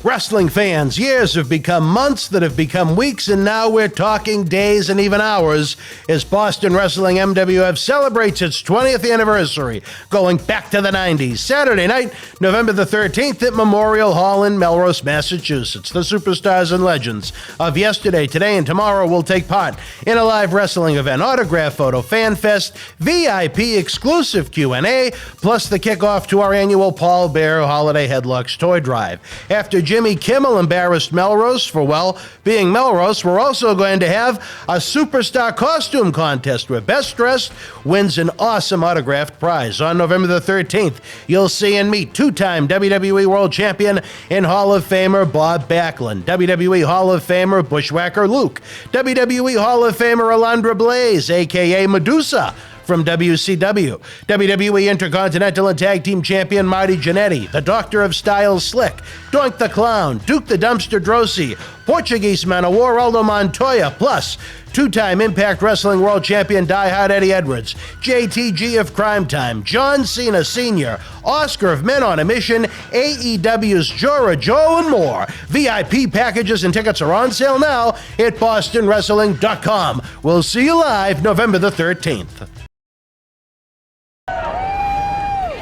Wrestling fans, years have become months that have become weeks, and now we're talking days and even hours as Boston Wrestling MWF celebrates its 20th anniversary, going back to the 90s. Saturday night, November the 13th at Memorial Hall in Melrose, Massachusetts. The superstars and legends of yesterday, today, and tomorrow will take part in a live wrestling event, autograph photo, fan fest, VIP exclusive Q&A, plus the kickoff to our annual Paul Bear Holiday Headlocks Toy Drive. After Jimmy Kimmel embarrassed Melrose for, well, being Melrose, we're also going to have a superstar costume contest where best dressed wins an awesome autographed prize. On November the 13th, you'll see and meet two-time WWE World Champion and Hall of Famer Bob Backlund, WWE Hall of Famer Bushwhacker Luke, WWE Hall of Famer Alundra Blayze, a.k.a. Medusa, from WCW, WWE Intercontinental and Tag Team Champion Marty Jannetty, the Doctor of Style Slick, Doink The Clown, Duke the Dumpster Droese, Portuguese Man of War Aldo Montoya, plus two-time Impact Wrestling World Champion Die Hard Eddie Edwards, JTG of Cryme Time, Cena Sr, Oscar of Men on a Mission, AEW's Jora Joe, and more. VIP packages and tickets are on sale now at bostonwrestling.com. We'll see you live November the 13th.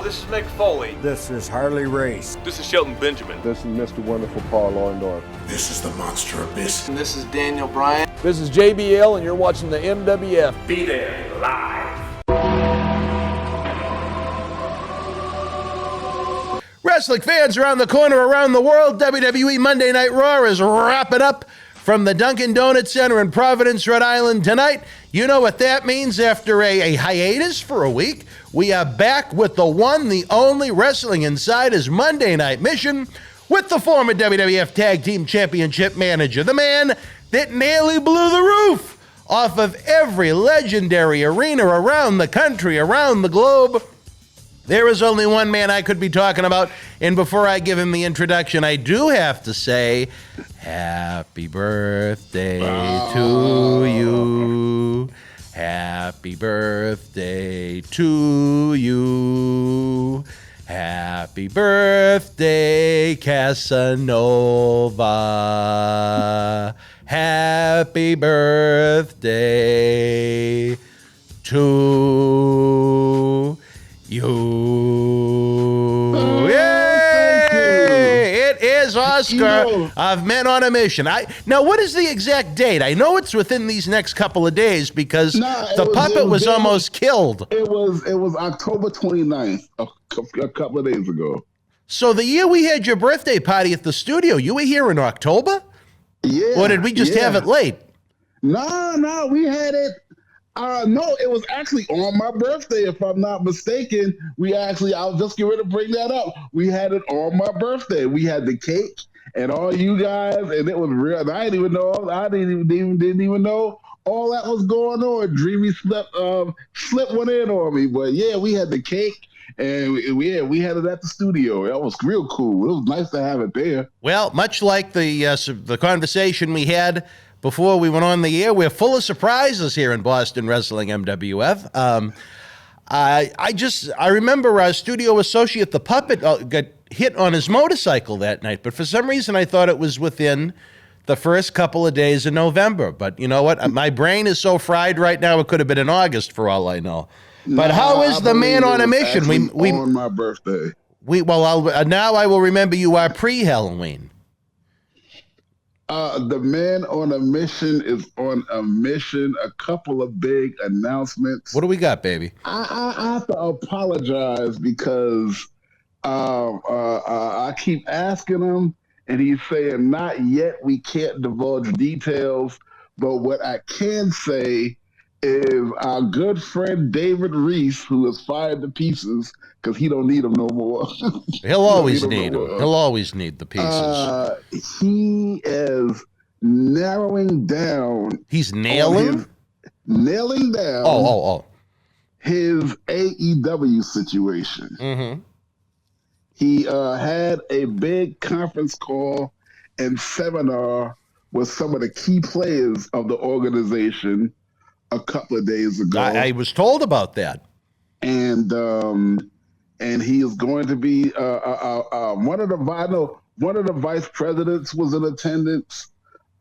This is Mick Foley. This is Harley Race. This is Shelton Benjamin. This is Mr. Wonderful Paul Orndorff. This is the Monster Abyss. And this is Daniel Bryan. This is JBL, and you're watching the MWF. Be there live. Wrestling fans around the corner, around the world, WWE Monday Night Raw is wrapping up from the Dunkin' Donut Center in Providence, Rhode Island tonight. You know what that means. After a hiatus for a week, we are back with the one, the only Wrestling Insider's Monday Night Mission with the former WWF Tag Team Championship manager, the man that nearly blew the roof off of every legendary arena around the country, around the globe. There is only one man I could be talking about, and before I give him the introduction, I do have to say, happy birthday to you. Happy birthday to you. Happy birthday, Casanova. Happy birthday to you. Yay! It is Oscar of Men on a Mission. Now, what is the exact date? I know it's within these next couple of days because the puppet was almost killed. It was October 29th, a couple of days ago. So the year we had your birthday party at the studio, you were here in October? Yeah. Or did we just have it late? No, we had it. No, it was actually on my birthday, if I'm not mistaken. I was just getting ready to bring that up. We had it on my birthday. We had the cake and all you guys, and it was real. And I didn't even know all that was going on. Dreamy slipped one in on me, but yeah, we had the cake. And we had it at the studio. That was real cool. It was nice to have it there. Well, much like the conversation we had before we went on the air, we're full of surprises here in Boston Wrestling MWF. I remember our studio associate, the puppet, got hit on his motorcycle that night, but for some reason I thought it was within the first couple of days of November. But you know what? My brain is so fried right now, it could have been in August for all I know. But how is the Man on a Mission? We on my birthday. Now I will remember you are pre-Halloween. The Man on a Mission is on a mission. A couple of big announcements. What do we got, baby? I have to apologize because I keep asking him, and he's saying not yet. We can't divulge details. But what I can say is our good friend David Reese, who is fired to pieces because he don't need them no more. He'll always need them. He'll always need the pieces. He is narrowing down. He's nailing down. His AEW situation. Mm-hmm. He had a big conference call and seminar with some of the key players of the organization a couple of days ago. I was told about that. And he is going to be one of the one of the vice presidents was in attendance.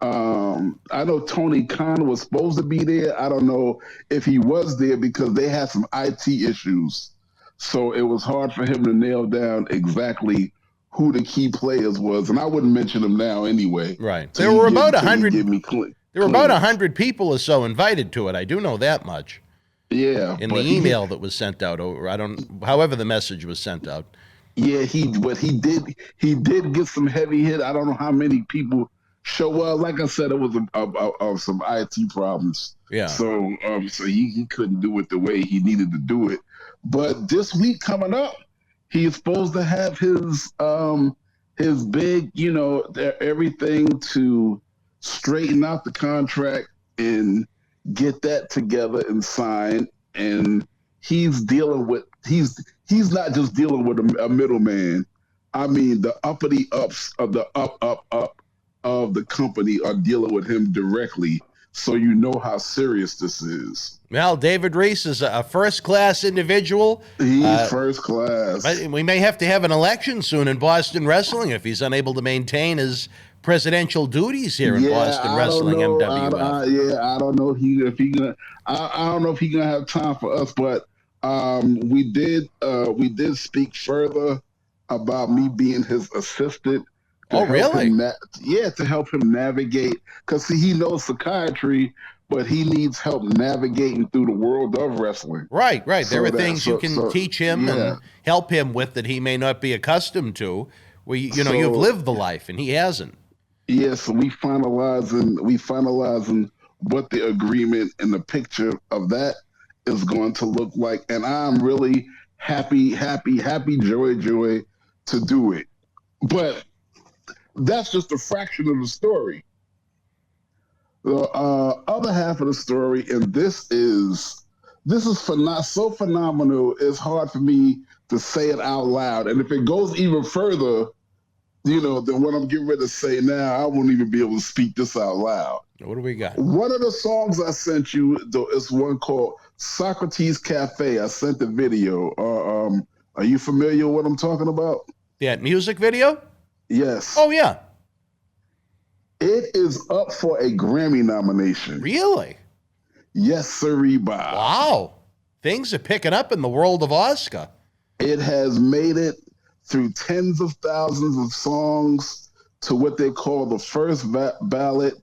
I know Tony Khan was supposed to be there. I don't know if he was there because they had some IT issues. So it was hard for him to nail down exactly who the key players was. And I wouldn't mention them now anyway. Right. There were about 100. There were about 100 people or so invited to it. I do know that much. Yeah. In the email that was sent out, or however the message was sent out. Yeah, he did get some heavy hit. I don't know how many people show up. Like I said, it was some IT problems. Yeah. So he couldn't do it the way he needed to do it. But this week coming up, he's supposed to have his big, everything to straighten out the contract and get that together and signed. And he's dealing with he's not just dealing with a middleman. I mean, the uppity ups of the up of the company are dealing with him directly. So you know how serious this is. Well, David Reese is a first-class individual. He's first class. We may have to have an election soon in Boston Wrestling if he's unable to maintain his presidential duties here in Boston Wrestling MWF. I don't know if he gonna. I don't know if he's gonna have time for us, but we did speak further about me being his assistant. Oh, really? To help him navigate, because he knows psychiatry, but he needs help navigating through the world of wrestling. Right. There are things you can teach him and help him with that he may not be accustomed to. Where you've lived the life and he hasn't. Yeah, so we finalizing what the agreement and the picture of that is going to look like, and I'm really happy, joy to do it. But that's just a fraction of the story. The other half of the story, and this is so phenomenal, it's hard for me to say it out loud. And if it goes even further, than what I'm getting ready to say now, I won't even be able to speak this out loud. What do we got? One of the songs I sent you, though, is one called Socrates Cafe. I sent the video. Are you familiar with what I'm talking about? That music video? Yes. Oh, yeah. It is up for a Grammy nomination. Really? Yes, sirree, Bob. Wow. Things are picking up in the world of Oscar. It has made it through tens of thousands of songs to what they call the first ballot.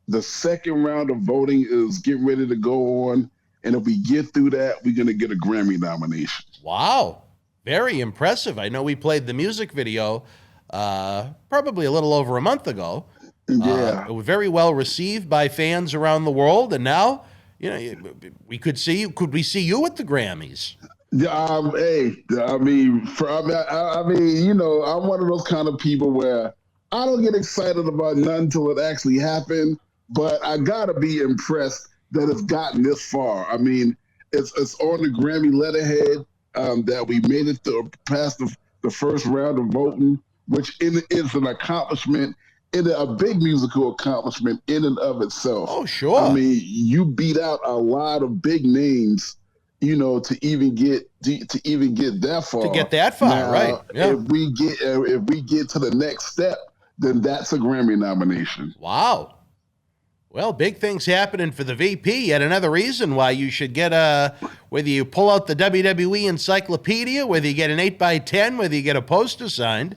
The second round of voting is getting ready to go on. And if we get through that, we're going to get a Grammy nomination. Wow. Very impressive. I know we played the music video probably a little over a month ago. Yeah. It was very well received by fans around the world. And now, we could see you. Could we see you at the Grammys? I'm one of those kind of people where I don't get excited about nothing until it actually happened, but I gotta be impressed that it's gotten this far. I mean, it's on the Grammy letterhead that we made it past the first round of voting, which is an accomplishment, a big musical accomplishment in and of itself. Oh, sure. I mean, you beat out a lot of big names, to even get that far. To get that far, now, right? Yeah. If we get to the next step, then that's a Grammy nomination. Wow. Well, big things happening for the VP. Yet another reason why you should get whether you pull out the WWE encyclopedia, whether you get an 8x10, whether you get a poster signed,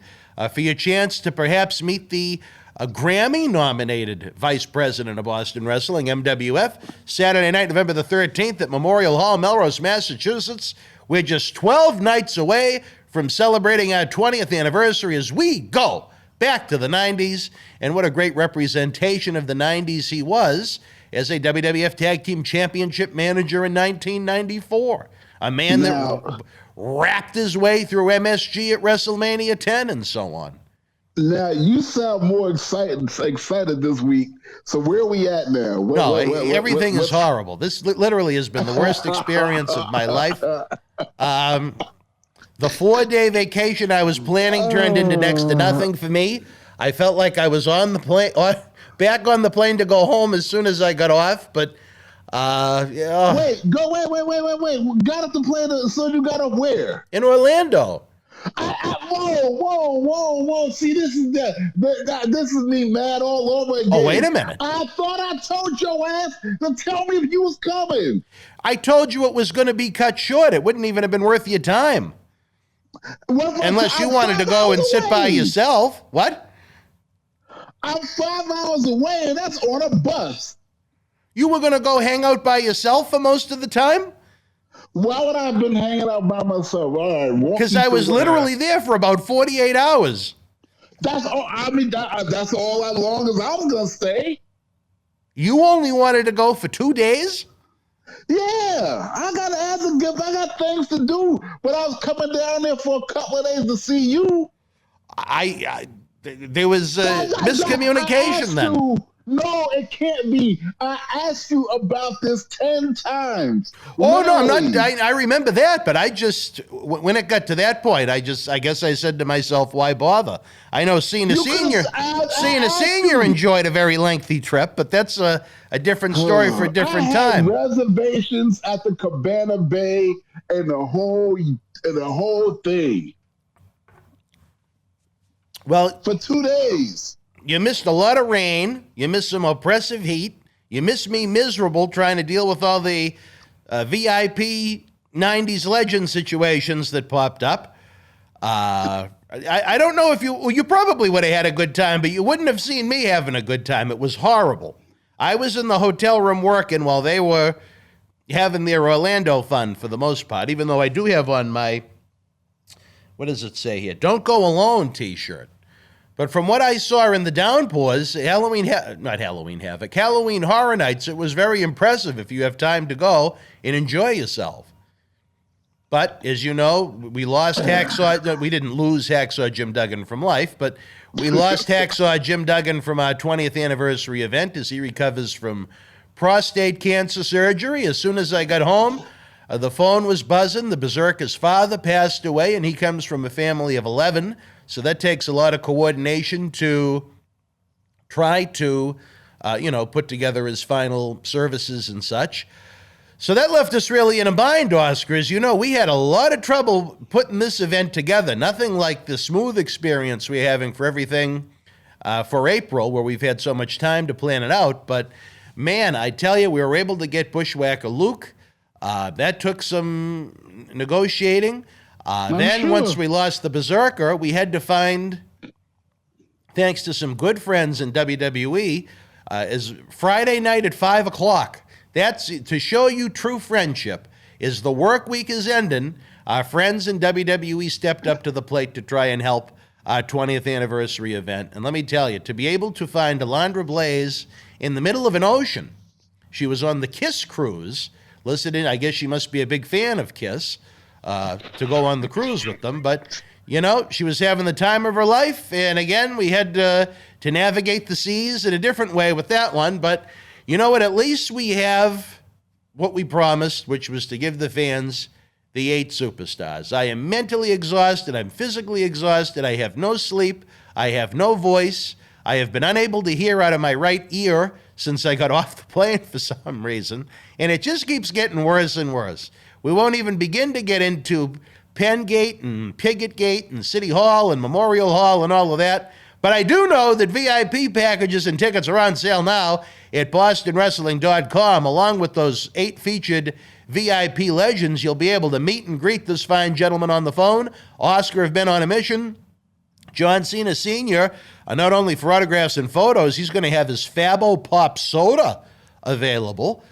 for your chance to perhaps meet the Grammy-nominated Vice President of Boston Wrestling, MWF, Saturday night, November the 13th at Memorial Hall, Melrose, Massachusetts. We're just 12 nights away from celebrating our 20th anniversary as we go back to the 90s. And what a great representation of the 90s he was as a WWF Tag Team Championship manager in 1994. A man that wrapped his way through MSG at WrestleMania 10 and so on. Now, you sound more excited this week. So where are we at now? Everything is horrible. This literally has been the worst experience of my life. The 4-day vacation I was planning turned into next to nothing for me. I felt like I was on the plane, back on the plane to go home as soon as I got off, but Wait. Got off the plane, so you got off where? In Orlando. Whoa. See, this is this is me mad all over again. Oh, wait a minute. I thought I told your ass to tell me if you was coming. I told you it was going to be cut short. It wouldn't even have been worth your time. Unless you wanted to go and sit by yourself. What? I'm 5 hours away, and that's on a bus. You were going to go hang out by yourself for most of the time? Why would I have been hanging out by myself? All right, because I was literally there for about 48 hours. That's all. I mean, that's all as long as I was gonna stay. You only wanted to go for 2 days? Yeah, I got ads to give. I got things to do. But I was coming down there for a couple of days to see you. There was miscommunication then. No, it can't be. I asked you about this 10 times. Oh, no, I'm not. I remember that, but I just, when it got to that point, I guess I said to myself, why bother? I know Cena Sr. enjoyed a very lengthy trip, but that's a different story for a different time. Reservations at the Cabana Bay and the whole thing. Well, for 2 days. You missed a lot of rain. You missed some oppressive heat. You missed me miserable trying to deal with all the VIP 90s legend situations that popped up. I don't know if you probably would have had a good time, but you wouldn't have seen me having a good time. It was horrible. I was in the hotel room working while they were having their Orlando fun for the most part, even though I do have on my, what does it say here? Don't Go Alone t-shirt. But from what I saw in the downpours, Halloween Horror Nights, it was very impressive if you have time to go and enjoy yourself. But, as you know, we lost Hacksaw. We didn't lose Hacksaw Jim Duggan from life, but we lost Hacksaw Jim Duggan from our 20th anniversary event as he recovers from prostate cancer surgery. As soon as I got home, the phone was buzzing. The Berserker's father passed away, and he comes from a family of 11. So that takes a lot of coordination to try to, put together his final services and such. So that left us really in a bind, Oscar. As you know, we had a lot of trouble putting this event together. Nothing like the smooth experience we're having for everything for April, where we've had so much time to plan it out. But, man, I tell you, we were able to get Bushwhacker Luke. That took some negotiating. Once we lost the Berserker, we had to find, thanks to some good friends in WWE, is Friday night at 5 o'clock. That's to show you true friendship. Is the work week is ending, our friends in WWE stepped up to the plate to try and help our 20th anniversary event. And let me tell you, to be able to find Alundra Blayze in the middle of an ocean, she was on the Kiss cruise, listening, I guess she must be a big fan of Kiss, to go on the cruise with them. But, she was having the time of her life. And again, we had to navigate the seas in a different way with that one. But you know what? At least we have what we promised, which was to give the fans the 8 superstars. I am mentally exhausted. I'm physically exhausted. I have no sleep. I have no voice. I have been unable to hear out of my right ear since I got off the plane for some reason. And it just keeps getting worse and worse. We won't even begin to get into Penn Gate and Piggott Gate and City Hall and Memorial Hall and all of that. But I do know that VIP packages and tickets are on sale now at BostonWrestling.com. Along with those 8 featured VIP legends, you'll be able to meet and greet this fine gentleman on the phone. Oscar have been on a mission. John Cena Sr., not only for autographs and photos, he's going to have his Fabo Pop soda available.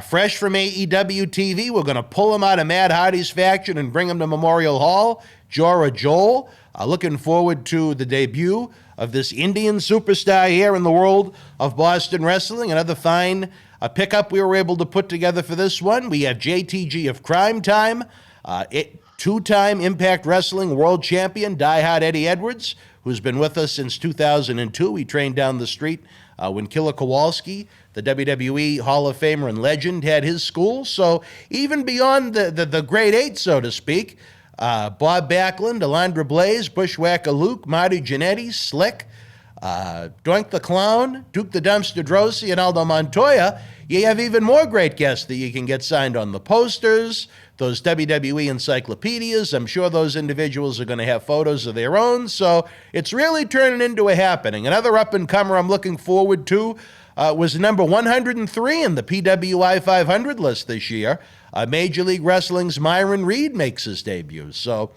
Fresh from AEW TV, we're going to pull him out of Matt Hardy's faction and bring him to Memorial Hall. Jora Joel, looking forward to the debut of this Indian superstar here in the world of Boston wrestling. Another fine pickup we were able to put together for this one. We have JTG of Cryme Time, 2-time Impact Wrestling World Champion, diehard Eddie Edwards, who's been with us since 2002. He trained down the street when Killer Kowalski, the WWE Hall of Famer and legend, had his school. So even beyond the grade 8, so to speak, Bob Backlund, Alundra Blayze, Bushwhacker Luke, Marty Jannetty, Slick, Doink the Clown, Duke the Dumpster Droese, and Aldo Montoya, you have even more great guests that you can get signed on the posters, those WWE encyclopedias. I'm sure those individuals are going to have photos of their own. So it's really turning into a happening. Another up-and-comer I'm looking forward to was number 103 in the PWI 500 list this year. Major League Wrestling's Myron Reed makes his debut. So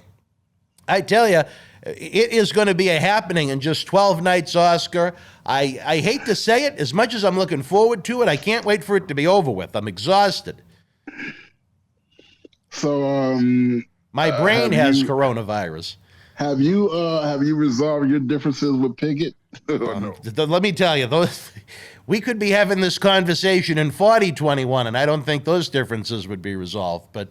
I tell you, it is going to be a happening in just 12 nights, Oscar. I hate to say it, as much as I'm looking forward to it, I can't wait for it to be over with. I'm exhausted. So, my brain has coronavirus. Have you resolved your differences with Pickett? No. Let me tell you, we could be having this conversation in 4021, and I don't think those differences would be resolved. But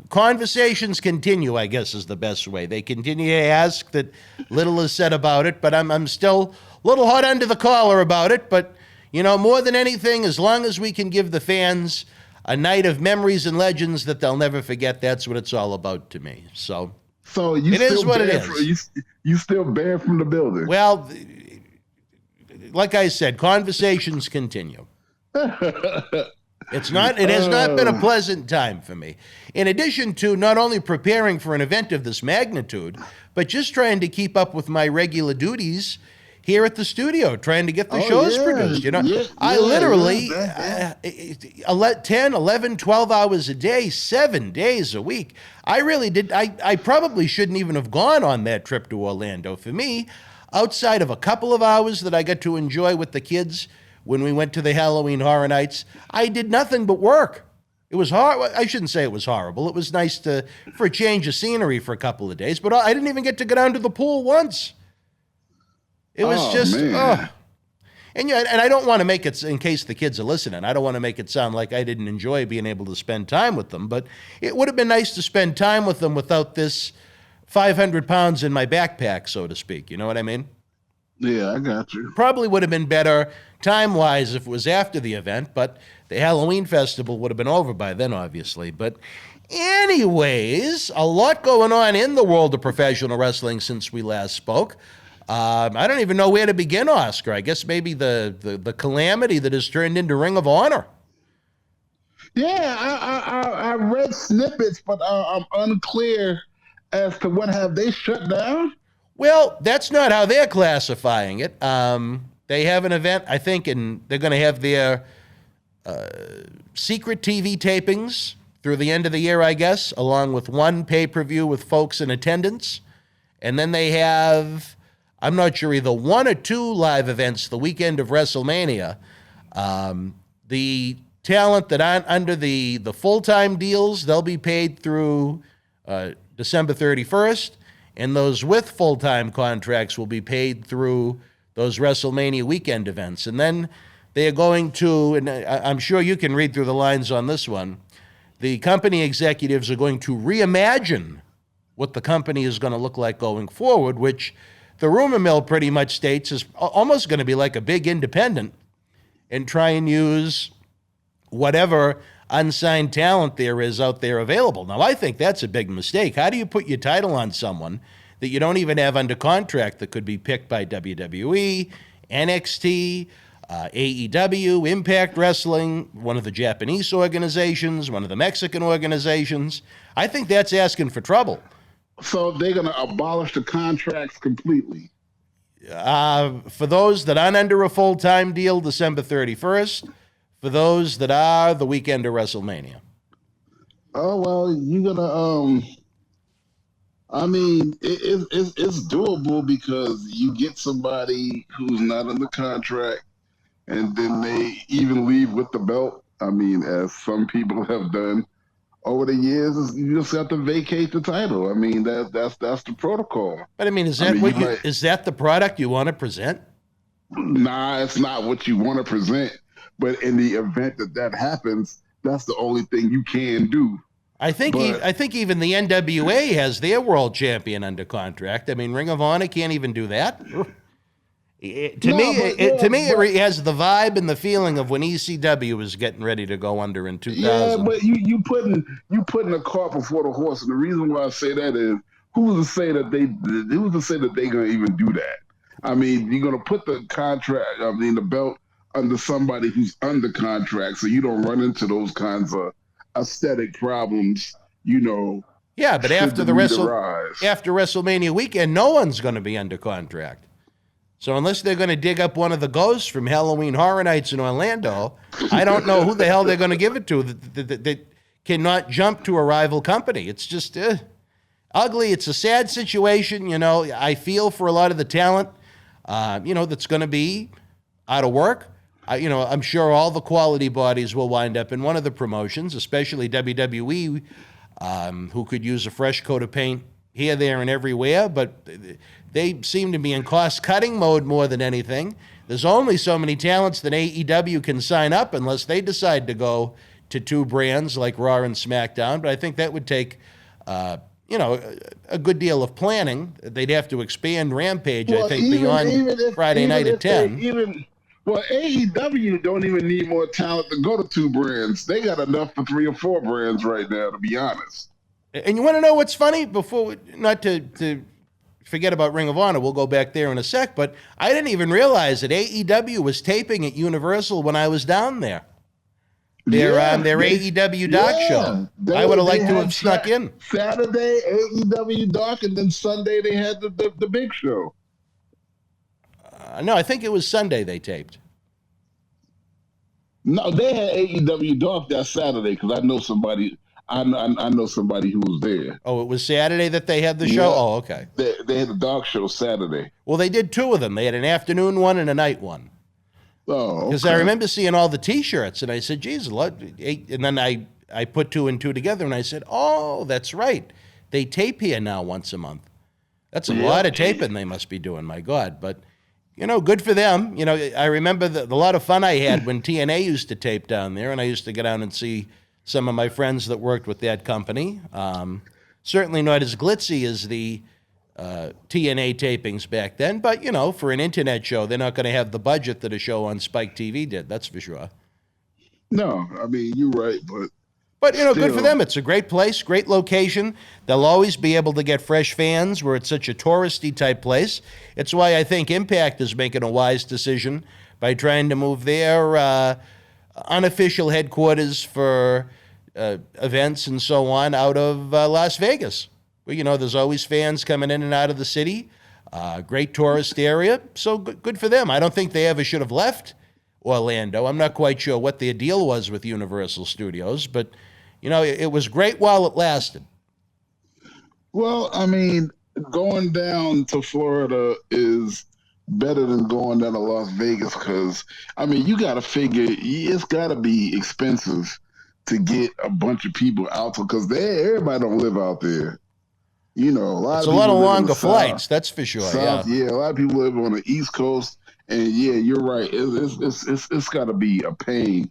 conversations continue, I guess, is the best way. They continue to ask that little is said about it, but I'm still a little hot under the collar about it. But, you know, more than anything, as long as we can give the fans a night of memories and legends that they'll never forget, that's what it's all about to me. So you it is what it is. You still banned from the building? Well, like I said, conversations continue. It has not been a pleasant time for me. In addition to not only preparing for an event of this magnitude, but just trying to keep up with my regular duties here at the studio, trying to get the shows produced. You know, I literally 10, 11, 12 hours a day, 7 days a week. I really did. I probably shouldn't even have gone on that trip to Orlando. For me, outside of a couple of hours that I got to enjoy with the kids when we went to the Halloween Horror Nights, I did nothing but work. It was hard. I shouldn't say it was horrible. It was nice for a change of scenery for a couple of days, but I didn't even get to go down to the pool once. It was and I don't want to make it, in case the kids are listening, I don't want to make it sound like I didn't enjoy being able to spend time with them, but it would have been nice to spend time with them without this 500 pounds in my backpack, so to speak. You know what I mean? Yeah, I got you. Probably would have been better time-wise if it was after the event, but the Halloween festival would have been over by then, obviously. But anyways, a lot going on in the world of professional wrestling since we last spoke. I don't even know where to begin, Oscar. I guess maybe the calamity that has turned into Ring of Honor. Yeah, I read snippets, but I'm unclear as to what have they shut down. Well, that's not how they're classifying it. They have an event, I think, and they're going to have their secret TV tapings through the end of the year, I guess, along with one pay-per-view with folks in attendance. And then they have, I'm not sure, either one or two live events the weekend of WrestleMania. The talent that aren't under the full-time deals, they'll be paid through December 31st. And those with full-time contracts will be paid through those WrestleMania weekend events. And then they are going to, and I'm sure you can read through the lines on this one, the company executives are going to reimagine what the company is going to look like going forward, which the rumor mill pretty much states is almost going to be like a big independent, and try and use whatever unsigned talent there is out there available. Now, I think that's a big mistake. How do you put your title on someone that you don't even have under contract that could be picked by WWE, NXT, AEW, Impact Wrestling, one of the Japanese organizations, one of the Mexican organizations? I think that's asking for trouble. So they're going to abolish the contracts completely? For those that aren't under a full-time deal, December 31st. For those that are, the weekend of WrestleMania. Oh, well, you're going to, I mean, it's doable because you get somebody who's not under contract and then they even leave with the belt. I mean, as some people have done over the years, you just have to vacate the title. I mean, that's the protocol. But I mean, is that is that the product you want to present? Nah, it's not what you want to present. But in the event that happens, that's the only thing you can do. I think even the NWA has their world champion under contract. I mean, Ring of Honor can't even do that. To me, it has the vibe and the feeling of when ECW was getting ready to go under in 2000. Yeah, but you putting the cart before the horse, and the reason why I say that is who's to say that they're gonna even do that? I mean, you're gonna put the the belt under somebody who's under contract, so you don't run into those kinds of aesthetic problems, you know. Yeah, but should after the need arise. after WrestleMania weekend, no one's going to be under contract. So unless they're going to dig up one of the ghosts from Halloween Horror Nights in Orlando, I don't know who the hell they're going to give it to that cannot jump to a rival company. It's just ugly. It's a sad situation. You know, I feel for a lot of the talent, you know, that's going to be out of work. You know, I'm sure all the quality bodies will wind up in one of the promotions, especially WWE, who could use a fresh coat of paint here, there, and everywhere. But they seem to be in cost-cutting mode more than anything. There's only so many talents that AEW can sign up unless they decide to go to two brands like Raw and SmackDown. But I think that would take, you know, a good deal of planning. They'd have to expand Rampage, I think, beyond Friday night at 10. Well, AEW don't even need more talent to go to two brands. They got enough for 3 or 4 brands right now, to be honest. And you want to know what's funny? Before, not to forget about Ring of Honor, we'll go back there in a sec, but I didn't even realize that AEW was taping at Universal when I was down there. Their AEW Dark show. I would have liked to have snuck in. Saturday, AEW Dark, and then Sunday they had the big show. No, I think it was Sunday they taped. No, they had AEW Dark that Saturday because I know somebody. I know somebody who was there. Oh, it was Saturday that they had the show? Yeah. Oh, okay. They had the Dark show Saturday. Well, they did 2 of them. They had an afternoon one and a night one. Oh, because I remember seeing all the T-shirts, and I said, geez, and then I put 2 and 2 together, and I said, oh, that's right. They tape here now once a month. That's a lot of taping they must be doing, my God. But, you know, good for them. You know, I remember the lot of fun I had when TNA used to tape down there, and I used to go down and see some of my friends that worked with that company. Certainly not as glitzy as the TNA tapings back then, but, you know, for an internet show, they're not going to have the budget that a show on Spike TV did, that's for sure. No, I mean, you're right, But, you know, good for them. It's a great place, great location. They'll always be able to get fresh fans where it's such a touristy type place. It's why I think Impact is making a wise decision by trying to move their unofficial headquarters for events and so on out of Las Vegas. Well, you know, there's always fans coming in and out of the city. Great tourist area. So good for them. I don't think they ever should have left Orlando. I'm not quite sure what their deal was with Universal Studios, but, you know, it was great while it lasted. Well, I mean, going down to Florida is better than going down to Las Vegas because, I mean, you got to figure it's got to be expensive to get a bunch of people out because everybody don't live out there. You know, it's a lot of longer flights, that's for sure. South, yeah, a lot of people live on the East Coast, and yeah, you're right. It's got to be a pain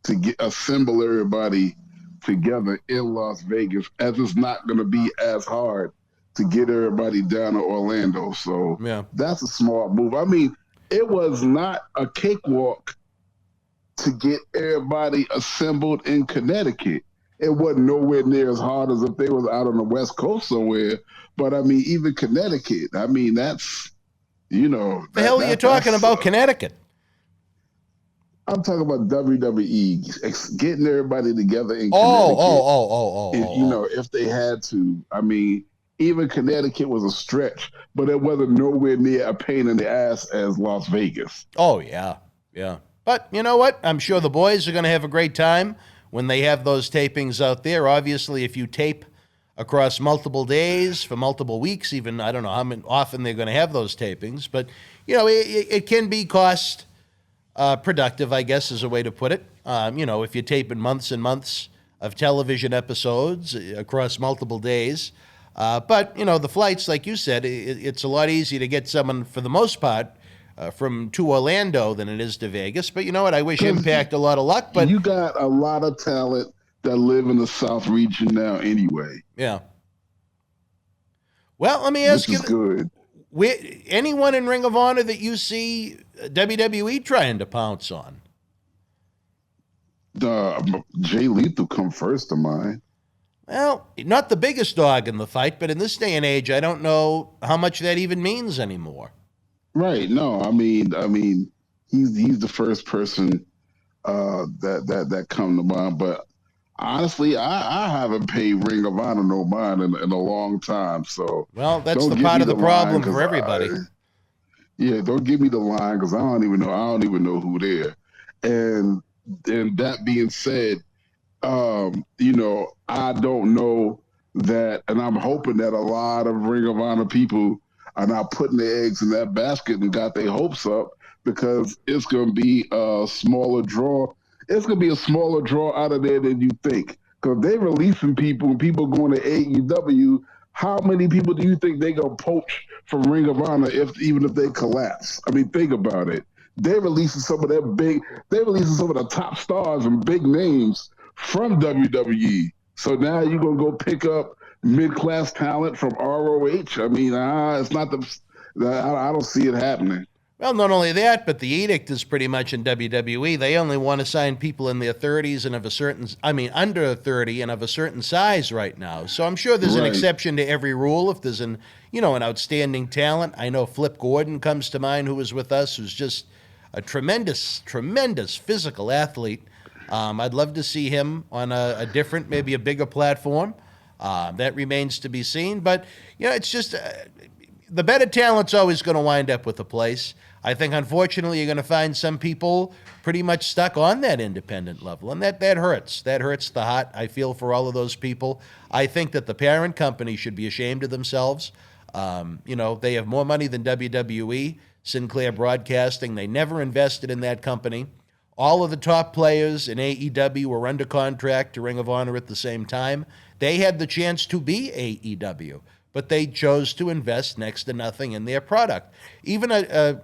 to assemble everybody together in Las Vegas, as it's not going to be as hard to get everybody down to Orlando. So that's a smart move. I mean, it was not a cakewalk to get everybody assembled in Connecticut. It wasn't nowhere near as hard as if they was out on the West Coast somewhere. But, I mean, even Connecticut, I mean, that's, you know. The hell are you talking about Connecticut? I'm talking about WWE, getting everybody together in Connecticut. You know, if they had to. I mean, even Connecticut was a stretch, but it wasn't nowhere near a pain in the ass as Las Vegas. Oh, yeah. But you know what? I'm sure the boys are going to have a great time when they have those tapings out there. Obviously, if you tape across multiple days for multiple weeks, even, I don't know how often they're going to have those tapings, but, you know, it can be cost productive, I guess is a way to put it. You know, if you're taping months and months of television episodes across multiple days. But, you know, the flights, like you said, it's a lot easier to get someone, for the most part, to Orlando than it is to Vegas. But you know what? I wish Impact a lot of luck. But you got a lot of talent that live in the South region now anyway. Yeah. Well, let me ask you. Good. Anyone in Ring of Honor that you see WWE trying to pounce on? Jay Lethal come first to mind. Well, not the biggest dog in the fight, but in this day and age, I don't know how much that even means anymore. Right. No, I mean, he's the first person that come to mind. But honestly, I haven't paid Ring of Honor no mind in a long time. So, well, that's don't the give part me of the line, problem 'cause for everybody. yeah, don't give me the line because I don't even know who they're. And that being said, I don't know that, and I'm hoping that a lot of Ring of Honor people are not putting their eggs in that basket and got their hopes up, because it's going to be a smaller draw. It's going to be a smaller draw out of there than you think, because they're releasing people and people going to AEW. How many people do you think they going to poach from Ring of Honor even if they collapse? I mean, think about it. They're releasing some of the top stars and big names from WWE. So now you're going to go pick up mid-class talent from ROH. I mean, it's not I don't see it happening. Well, not only that, but the edict is pretty much in WWE. They only want to sign people in their 30s and under 30 and of a certain size right now. So I'm sure there's an exception to every rule if there's an outstanding talent. I know Flip Gordon comes to mind, who was with us, who's just a tremendous, tremendous physical athlete. I'd love to see him on a different, maybe a bigger platform. That remains to be seen. But, it's just the better talent's always going to wind up with a place. I think, unfortunately, you're going to find some people pretty much stuck on that independent level, and that hurts. That hurts the heart. I feel for all of those people. I think that the parent company should be ashamed of themselves. They have more money than WWE, Sinclair Broadcasting. They never invested in that company. All of the top players in AEW were under contract to Ring of Honor at the same time. They had the chance to be AEW, but they chose to invest next to nothing in their product. Even a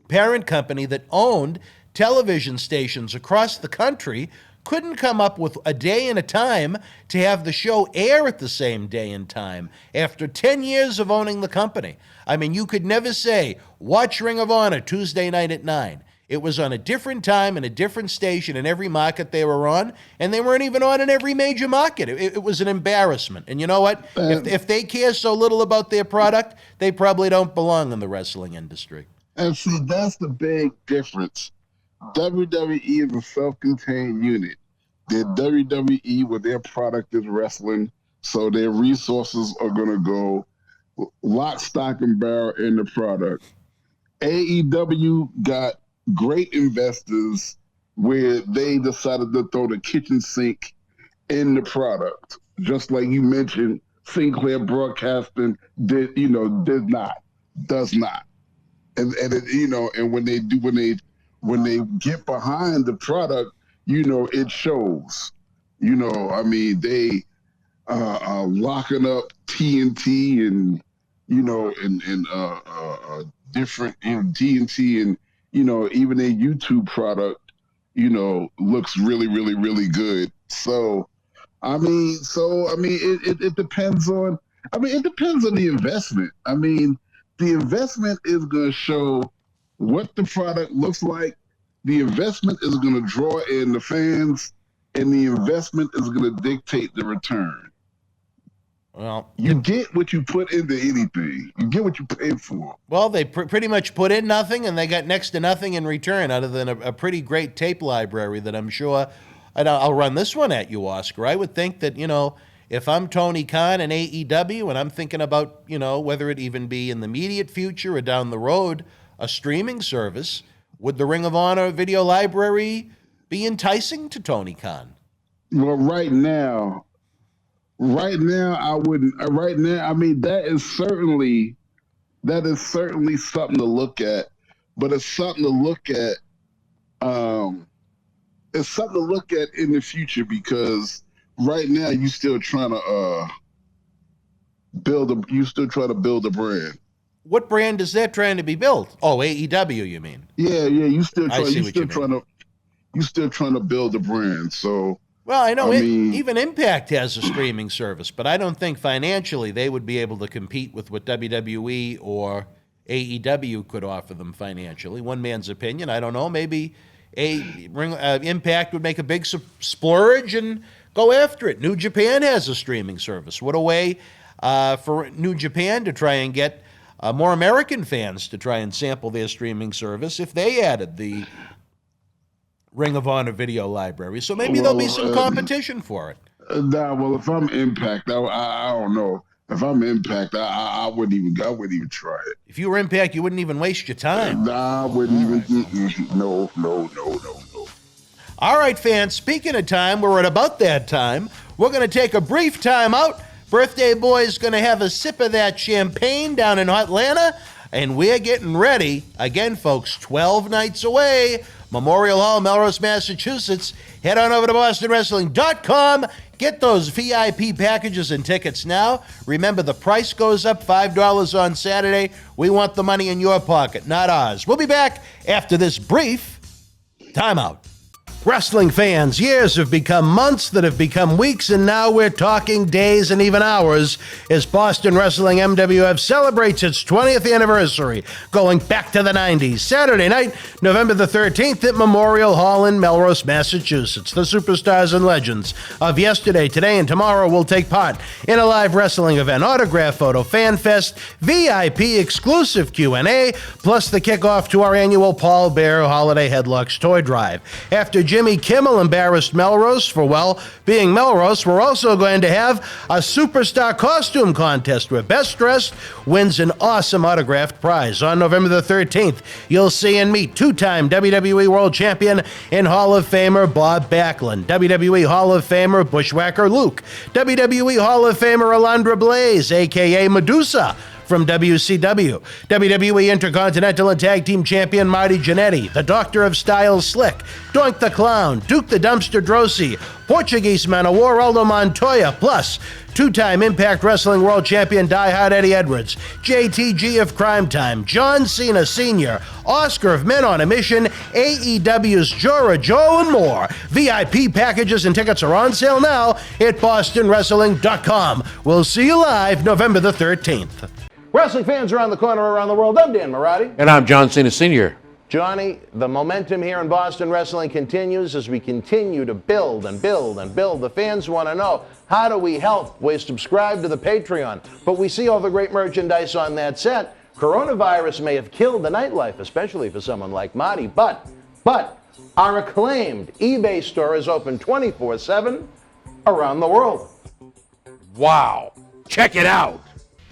parent company that owned television stations across the country couldn't come up with a day and a time to have the show air at the same day and time after 10 years of owning the company. I mean, you could never say, watch Ring of Honor Tuesday night at 9. It was on a different time and a different station in every market they were on, and they weren't even on in every major market. It was an embarrassment. And you know what? If they care so little about their product, they probably don't belong in the wrestling industry. And see, that's the big difference. WWE is a self-contained unit. They're WWE where their product is wrestling, so their resources are going to go lock, stock, and barrel in the product. AEW got great investors where they decided to throw the kitchen sink in the product. Just like you mentioned, Sinclair Broadcasting does not. And when they get behind the product, it shows. They are locking up TNT and different TNT and even a YouTube product, looks really, really, really good. So it depends on. It depends on the investment. The investment is going to show what the product looks like. The investment is going to draw in the fans, and the investment is going to dictate the return. Well, you get what you put into anything. You get what you pay for. Well, they pretty much put in nothing, and they got next to nothing in return, other than a pretty great tape library that I'm sure. And I'll run this one at you, Oscar. I would think that, if I'm Tony Khan and AEW, and I'm thinking about, whether it even be in the immediate future or down the road, a streaming service, would the Ring of Honor video library be enticing to Tony Khan? Well, right now, I wouldn't. Right now, that is certainly something to look at. But it's something to look at. It's something to look at in the future, because right now you're still trying to build a brand. What brand is that trying to be built? Oh, AEW, you mean? Yeah. You still trying to build a brand. So. Well, I know even Impact has a streaming service, but I don't think financially they would be able to compete with what WWE or AEW could offer them financially. One man's opinion. I don't know. Maybe Impact would make a big splurge and go after it. New Japan has a streaming service. What a way for New Japan to try and get more American fans to try and sample their streaming service if they added the Ring of Honor video library, so maybe there'll be some competition for it. Well, if I'm Impact, I don't know. If I'm Impact, I wouldn't even try it. If you were Impact, you wouldn't even waste your time. I wouldn't even. No. All right, fans, speaking of time, we're at about that time. We're going to take a brief time out. Birthday Boy's going to have a sip of that champagne down in Atlanta, and we're getting ready. Again, folks, 12 nights away, Memorial Hall, Melrose, Massachusetts. Head on over to BostonWrestling.com. Get those VIP packages and tickets now. Remember, the price goes up $5 on Saturday. We want the money in your pocket, not ours. We'll be back after this brief timeout. Wrestling fans, years have become months that have become weeks, and now we're talking days and even hours as Boston Wrestling MWF celebrates its 20th anniversary, going back to the 90s. Saturday night, November the 13th at Memorial Hall in Melrose, Massachusetts. The superstars and legends of yesterday, today, and tomorrow will take part in a live wrestling event, autograph photo, fan fest, VIP exclusive Q&A, plus the kickoff to our annual Paul Bear Holiday Headlocks Toy Drive. After Jimmy Kimmel embarrassed Melrose for, well, being Melrose, we're also going to have a superstar costume contest where best dressed wins an awesome autographed prize. On November the 13th, you'll see and meet two-time WWE World Champion and Hall of Famer Bob Backlund, WWE Hall of Famer Bushwhacker Luke, WWE Hall of Famer Alundra Blayze, a.k.a. Medusa, from WCW, WWE Intercontinental and Tag Team Champion Marty Jannetty, the Doctor of Style Slick, Doink The Clown, Duke the Dumpster Droese, Portuguese Man of War Aldo Montoya, plus two-time Impact Wrestling World Champion Die Hard Eddie Edwards, JTG of Cryme Time, John Cena Sr., Oscar of Men on a Mission, AEW's Jora Joe, and more. VIP packages and tickets are on sale now at BostonWrestling.com. We'll see you live November the 13th. Wrestling fans around the corner, around the world, I'm Dan Marty. And I'm John Cena Sr. Johnny, the momentum here in Boston Wrestling continues as we continue to build and build and build. The fans want to know, how do we help? We subscribe to the Patreon, but we see all the great merchandise on that set. Coronavirus may have killed the nightlife, especially for someone like Marty, but our acclaimed eBay store is open 24/7 around the world. Wow. Check it out.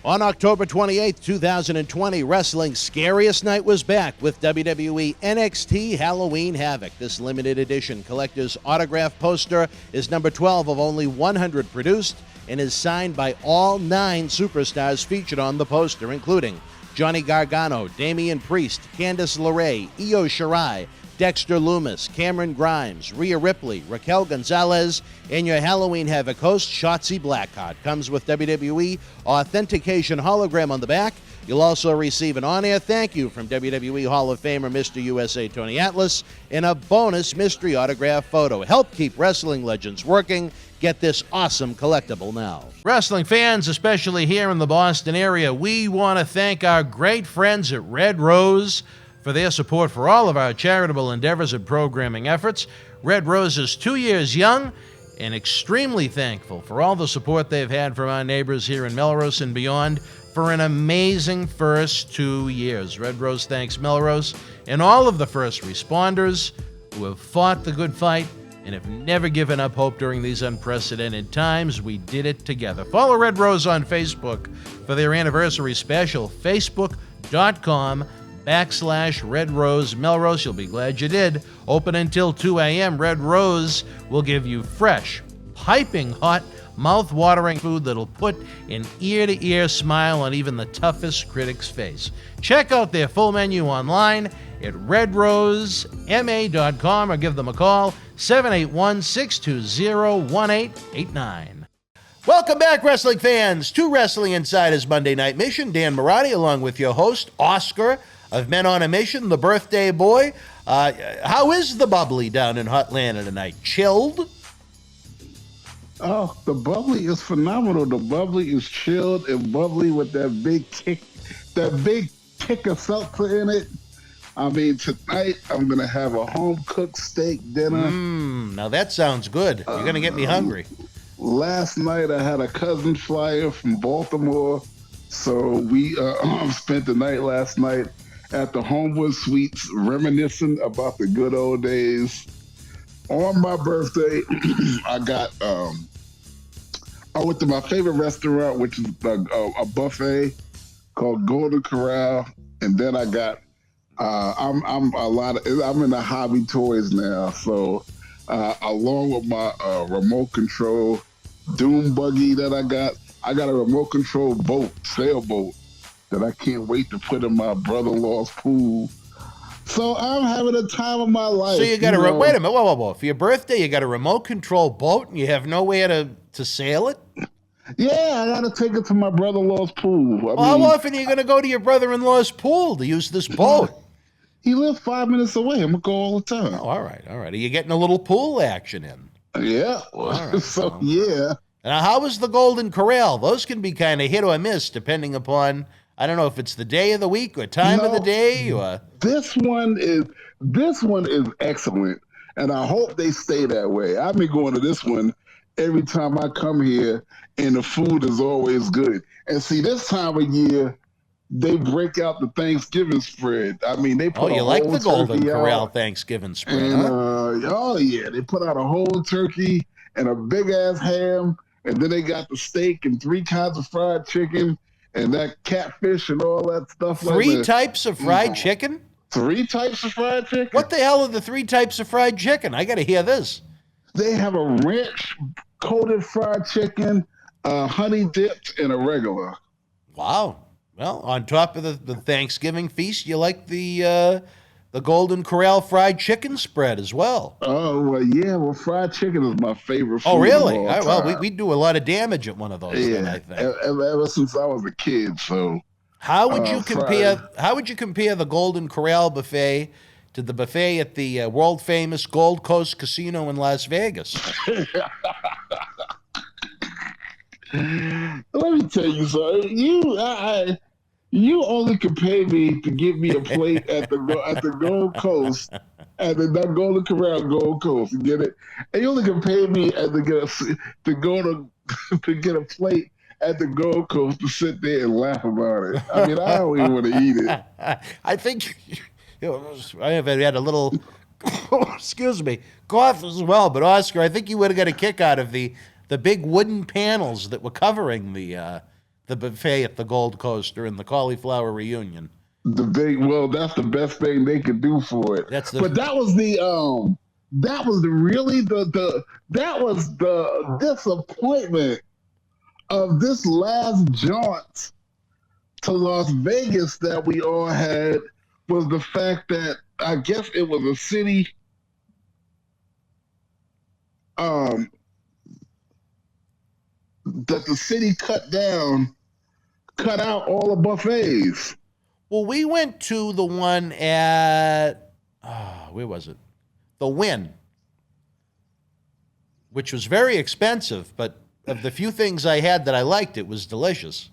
On October 28th, 2020, Wrestling's Scariest Night was back with WWE NXT Halloween Havoc. This limited edition collector's autograph poster is number 12 of only 100 produced and is signed by all 9 superstars featured on the poster, including Johnny Gargano, Damian Priest, Candice LeRae, Io Shirai, Dexter Lumis, Cameron Grimes, Rhea Ripley, Raquel Gonzalez, and your Halloween Havoc host, Shotzi Blackheart. Comes with WWE authentication hologram on the back. You'll also receive an on-air thank you from WWE Hall of Famer Mr. USA Tony Atlas and a bonus mystery autograph photo. Help keep wrestling legends working. Get this awesome collectible now. Wrestling fans, especially here in the Boston area, we want to thank our great friends at Red Rose for their support for all of our charitable endeavors and programming efforts. Red Rose is 2 years young and extremely thankful for all the support they've had from our neighbors here in Melrose and beyond for an amazing first 2 years. Red Rose thanks Melrose and all of the first responders who have fought the good fight and have never given up hope during these unprecedented times. We did it together. Follow Red Rose on Facebook for their anniversary special, facebook.com/Red Rose Melrose. You'll be glad you did. Open until 2 a.m. Red Rose will give you fresh, piping hot, mouth-watering food that'll put an ear-to-ear smile on even the toughest critic's face. Check out their full menu online at redrosema.com or give them a call, 781-620-1889. Welcome back, wrestling fans, to Wrestling Insider's Monday Night Mission. Dan Marty, along with your host, Oscar of Men on a Mission, the birthday boy. How is the bubbly down in Hotlanta tonight? Chilled? Oh, the bubbly is phenomenal. The bubbly is chilled and bubbly with that big kick of seltzer in it. I mean, tonight I'm going to have a home-cooked steak dinner. Now that sounds good. You're going to get me hungry. Last night I had a cousin flyer from Baltimore, so we spent the night last night at the Homewood Suites reminiscing about the good old days. On my birthday, I went to my favorite restaurant, which is a buffet called Golden Corral, and then I got I'm in the hobby toys now, so along with my remote control Doom buggy that I got a remote control sailboat that I can't wait to put in my brother-in-law's pool. So I'm having a time of my life. So you got wait a minute, whoa. For your birthday, you got a remote control boat and you have nowhere to sail it? Yeah, I got to take it to my brother-in-law's pool. How often are you going to go to your brother-in-law's pool to use this boat? He lives 5 minutes away. I'm going to go all the time. Oh, all right. Are you getting a little pool action in? Yeah. Right, so, yeah. Now, how is the Golden Corral? Those can be kind of hit or miss depending upon, I don't know if it's the day of the week or time of the day. Or... This one is excellent, and I hope they stay that way. I've been going to this one every time I come here, and the food is always good. And see, this time of year, they break out the Thanksgiving spread. I mean, they put you like the Golden Corral Thanksgiving spread, and, huh? Oh, yeah. They put out a whole turkey and a big-ass ham, and then they got the steak and 3 kinds of fried chicken and that catfish and all that stuff. 3 types of fried chicken? 3 types of fried chicken? What the hell are the 3 types of fried chicken? I got to hear this. They have a ranch-coated fried chicken, honey dipped, and a regular. Wow. Well, on top of the Thanksgiving feast, you like the Golden Corral fried chicken spread as well. Oh, well, yeah. Well, fried chicken is my favorite food. Oh, really? Of all time. Well, we do a lot of damage at one of those. Yeah, then, I think. ever since I was a kid. So, how would you compare the Golden Corral buffet to the buffet at the world famous Gold Coast Casino in Las Vegas? Let me tell you something. You only can pay me to give me a plate at the Gold Coast, at the Golden Corral Gold Coast. You get it? And you only can pay me to get a plate at the Gold Coast to sit there and laugh about it. I mean, I don't even want to eat it. I think I have had a little, excuse me, cough as well. But Oscar, I think you would have got a kick out of the big wooden panels that were covering the buffet at the Gold Coast during the cauliflower reunion. That's the best thing they could do for it. But that was the disappointment of this last jaunt to Las Vegas that we all had, was the fact that I guess it was a city that the city cut out all the buffets. Well, we went to the one at, where was it? The Wynn, which was very expensive, but of the few things I had that I liked, it was delicious.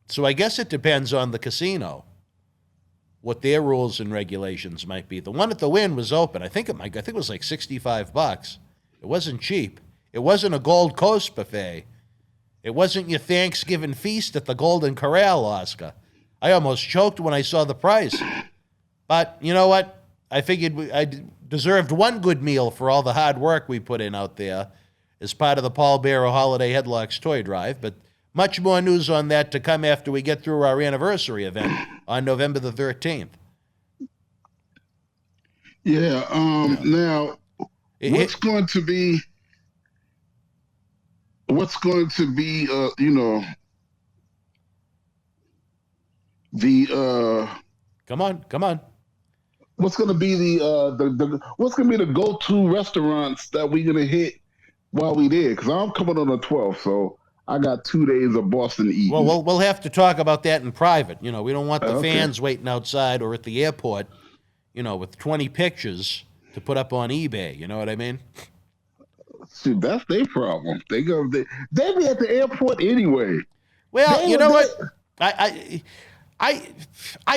So I guess it depends on the casino, what their rules and regulations might be. The one at the Wynn was open. I think it was like $65. It wasn't cheap. It wasn't a Gold Coast buffet. It wasn't your Thanksgiving feast at the Golden Corral, Oscar. I almost choked when I saw the price. But you know what? I figured I deserved one good meal for all the hard work we put in out there as part of the Paul Bearer Holiday Headlocks Toy Drive. But much more news on that to come after we get through our anniversary event on November the 13th. Yeah. Now, what's going to be Come on. What's going to be the go-to restaurants that we're going to hit while we there? Because I'm coming on the 12th, so I got 2 days of Boston eating. Well, we'll have to talk about that in private. You know, we don't want the fans waiting outside or at the airport, with 20 pictures to put up on eBay. You know what I mean? See, that's their problem. They be at the airport anyway. Well, you know what? I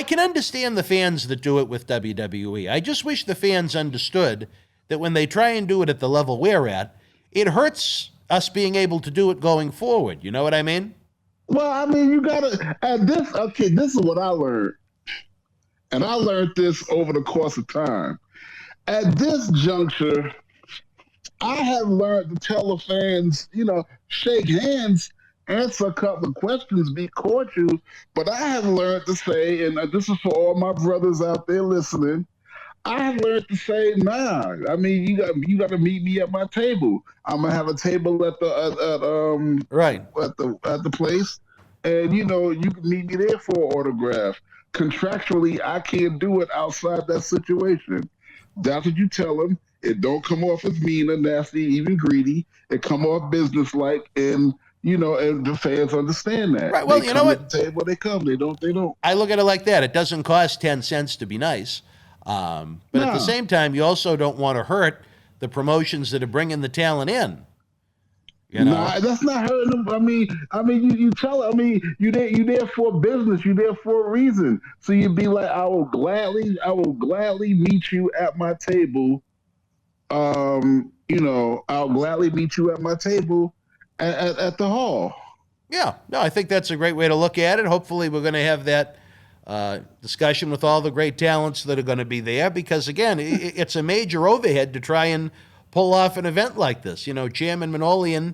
can understand the fans that do it with WWE. I just wish the fans understood that when they try and do it at the level we're at, it hurts us being able to do it going forward. You know what I mean? Well, I mean, you gotta this is what I learned. And I learned this over the course of time. At this juncture, I have learned to tell the fans, shake hands, answer a couple of questions, be cordial. But I have learned to say, and this is for all my brothers out there listening, I have learned to say, nah. I mean, you got to meet me at my table. I'm gonna have a table at the place, and you can meet me there for an autograph. Contractually, I can't do it outside that situation. That's what you tell them. It don't come off as mean or nasty, even greedy. It come off businesslike, and and the fans understand that. Right. Well, they you know what? The table, they come. They don't. I look at it like that. It doesn't cost 10 cents to be nice. But at the same time, you also don't want to hurt the promotions that are bringing the talent in. Nah, that's not hurting them. I mean, you tell. I mean, you there for business. You there for a reason. So you'd be like, I will gladly meet you at my table. I'll gladly meet you at my table at the hall. Yeah, no, I think that's a great way to look at it. Hopefully, we're going to have that discussion with all the great talents that are going to be there, because again, it's a major overhead to try and pull off an event like this. Chairman Manolian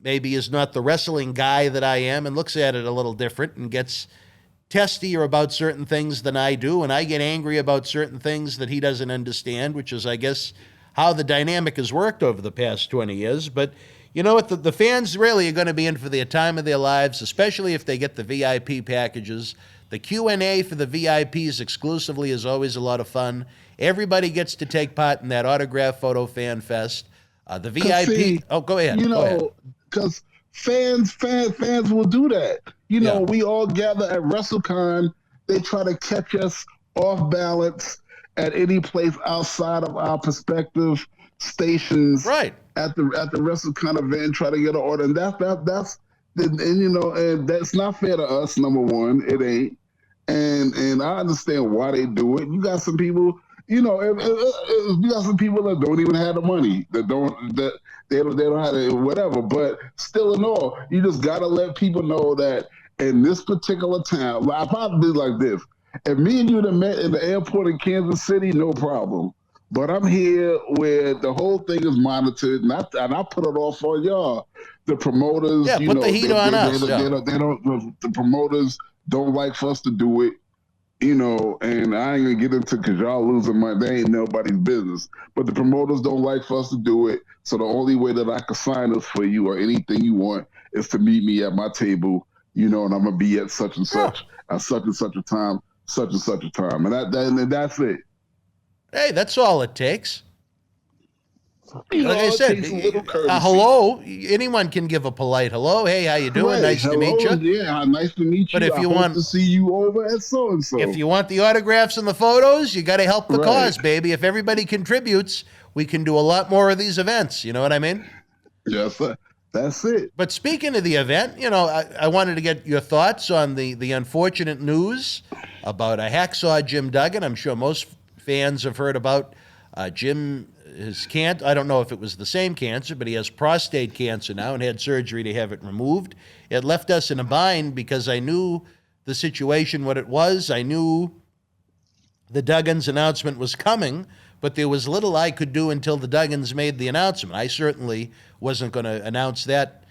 maybe is not the wrestling guy that I am, and looks at it a little different and gets testier about certain things than I do, and I get angry about certain things that he doesn't understand, which is, I guess, how the dynamic has worked over the past 20 years. But you know what? The fans really are going to be in for the time of their lives, especially if they get the VIP packages. The Q&A for the VIPs exclusively is always a lot of fun. Everybody gets to take part in that autograph photo fan fest. The VIP. Go ahead. Because fans will do that. We all gather at WrestleCon. They try to catch us off balance at any place outside of our prospective stations. Right. At the WrestleCon event, try to get an order, and that's that's not fair to us. Number one, it ain't, and I understand why they do it. You got some people, you got some people that don't even have the money, that they don't have it, whatever. But still, in all, you just gotta let people know that in this particular town, I'll probably be like this: if me and you had met in the airport in Kansas City, no problem. But I'm here where the whole thing is monitored, and I put it off on y'all. The promoters, put the heat on us. The promoters don't like for us to do it, and I ain't gonna get into because y'all losing money. They ain't nobody's business. But the promoters don't like for us to do it. So the only way that I can sign this for you or anything you want is to meet me at my table, and I'm gonna be at such and such at such and such a time, and that's it. Hey, that's all it takes. Like I said, hello. Anyone can give a polite hello. Hey, how you doing? Right. Nice to meet you. Yeah, nice to meet you. But if you want to see you over at so and so, if you want the autographs and the photos, you got to help the cause, baby. If everybody contributes, we can do a lot more of these events. You know what I mean? Yes, that's it. But speaking of the event, I wanted to get your thoughts on the unfortunate news about a hacksaw Jim Duggan. I'm sure most fans have heard about Jim. I don't know if it was the same cancer, but he has prostate cancer now and had surgery to have it removed. It left us in a bind because I knew the situation, what it was. I knew the Duggans announcement was coming, but there was little I could do until the Duggans made the announcement. I certainly wasn't going to announce that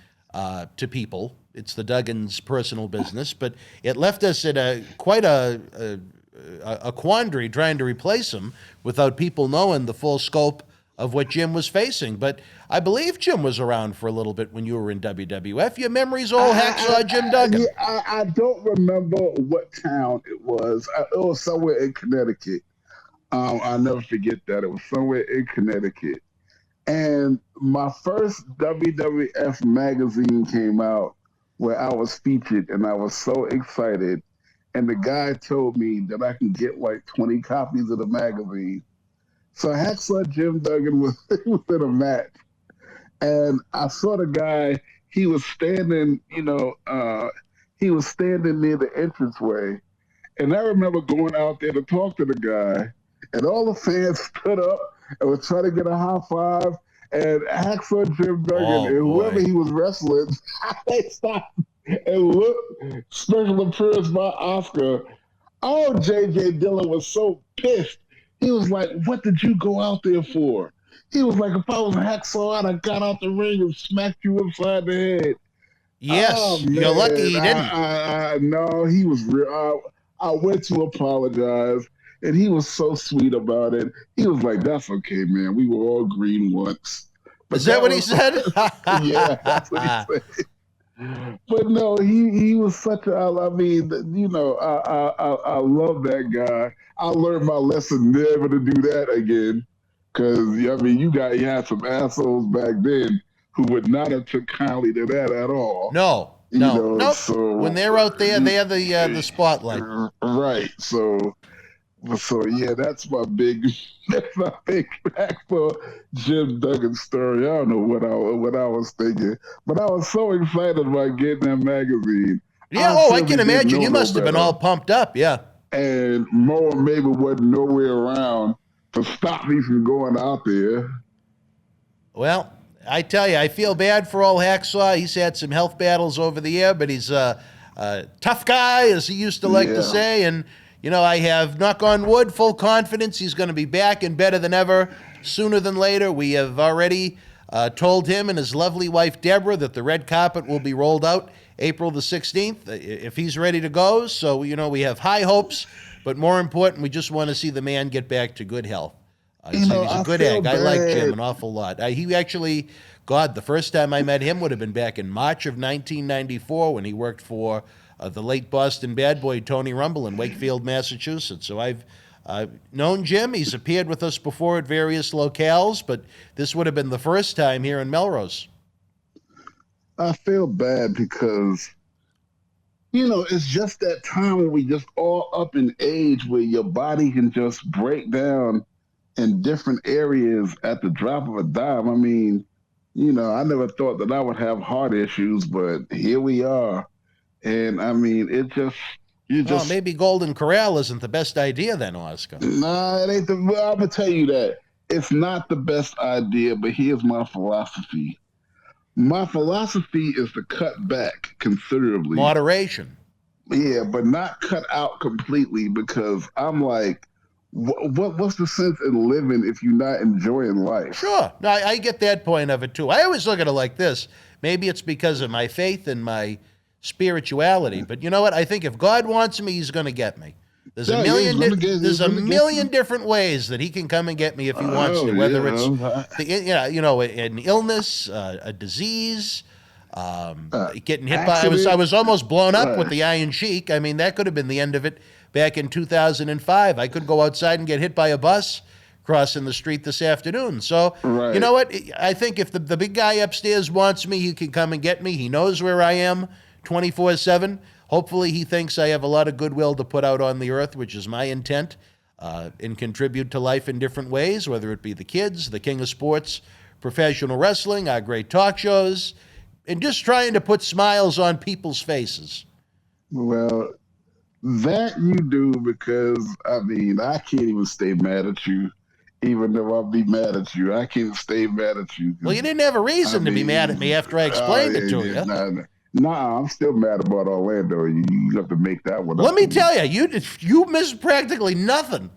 to people. It's the Duggans' personal business, but it left us in quite a quandary trying to replace him without people knowing the full scope of what Jim was facing. But I believe Jim was around for a little bit when you were in WWF. Your memory's all hacksaw Jim Duggan. I don't remember what town it was. It was somewhere in Connecticut. I'll never forget that. It was somewhere in Connecticut. And my first WWF magazine came out where I was featured, and I was so excited. And the guy told me that I can get like 20 copies of the magazine. So Hacksaw Jim Duggan was in a match. And I saw the guy, he was standing near the entranceway. And I remember going out there to talk to the guy. And all the fans stood up and was trying to get a high five. And Hacksaw Jim Duggan and whoever he was wrestling, they stopped and looked. Special appearance by Oscar. Oh, J.J. Dillon was so pissed. He was like, "What did you go out there for?" He was like, "If I was a hacksaw, I'd have got out the ring and smacked you upside the head." Yes, Oh, you're lucky he didn't. No, he was real. I went to apologize, and he was so sweet about it. He was like, "That's okay, man. We were all green once." But Is that what he said? Yeah, that's what he said. But no, he was such a. I mean, you know, I love that guy. I learned my lesson never to do that again. Because I mean, you had some assholes back then who would not have took kindly to that at all. Nope. So when they're out there, they have the spotlight. Right. So yeah, that's my big back for Jim Duggan's story. I don't know what I was thinking, but I was so excited about getting that magazine. Yeah, I can imagine. You must have been all pumped up, yeah. And Mo maybe wasn't nowhere around to stop me from going out there. Well, I tell you, I feel bad for old Hacksaw. He's had some health battles over the year, but he's a tough guy, as he used to like to say. And, you know, I have, knock on wood, full confidence he's going to be back and better than ever sooner than later. We have already told him and his lovely wife, Deborah, that the red carpet will be rolled out April the 16th, if he's ready to go. So, you know, we have high hopes, but more important, we just want to see the man get back to good health. He's a good egg. I like Jim an awful lot. He actually, the first time I met him would have been back in March of 1994 when he worked for the late Boston bad boy Tony Rumble in Wakefield, Massachusetts. So I've known Jim. He's appeared with us before at various locales, but this would have been the first time here in Melrose. I feel bad because, you know, it's just that time when we just all up in age where your body can just break down in different areas at the drop of a dime. I mean, you know, I never thought that I would have heart issues, but here we are. And I mean, maybe Golden Corral isn't the best idea then, Oscar. Nah, it ain't I'm gonna tell you that. It's not the best idea, but here's my philosophy. My philosophy is to cut back considerably. Moderation. Yeah, but not cut out completely, because I'm like, what's the sense in living if you're not enjoying life? Sure. No, I get that point of it, too. I always look at it like this. Maybe it's because of my faith and my spirituality. But you know what? I think if God wants me, he's going to get me. There's a million different ways that he can come and get me if he wants to, whether it's an illness, a disease, getting hit by. I was almost blown up with the Iron Sheik. I mean, that could have been the end of it. Back in 2005, I could go outside and get hit by a bus crossing the street this afternoon. So, you know what? I think if the big guy upstairs wants me, he can come and get me. He knows where I am 24/7. Hopefully, he thinks I have a lot of goodwill to put out on the earth, which is my intent, and contribute to life in different ways, whether it be the kids, the king of sports, professional wrestling, our great talk shows, and just trying to put smiles on people's faces. Well, that you do, because, I mean, I can't even stay mad at you, even though I'll be mad at you. I can't stay mad at you. Well, you didn't have a reason to be mad at me after I explained it to you. Nah, I'm still mad about Orlando. You have to make that one up. Let me tell you, you missed practically nothing.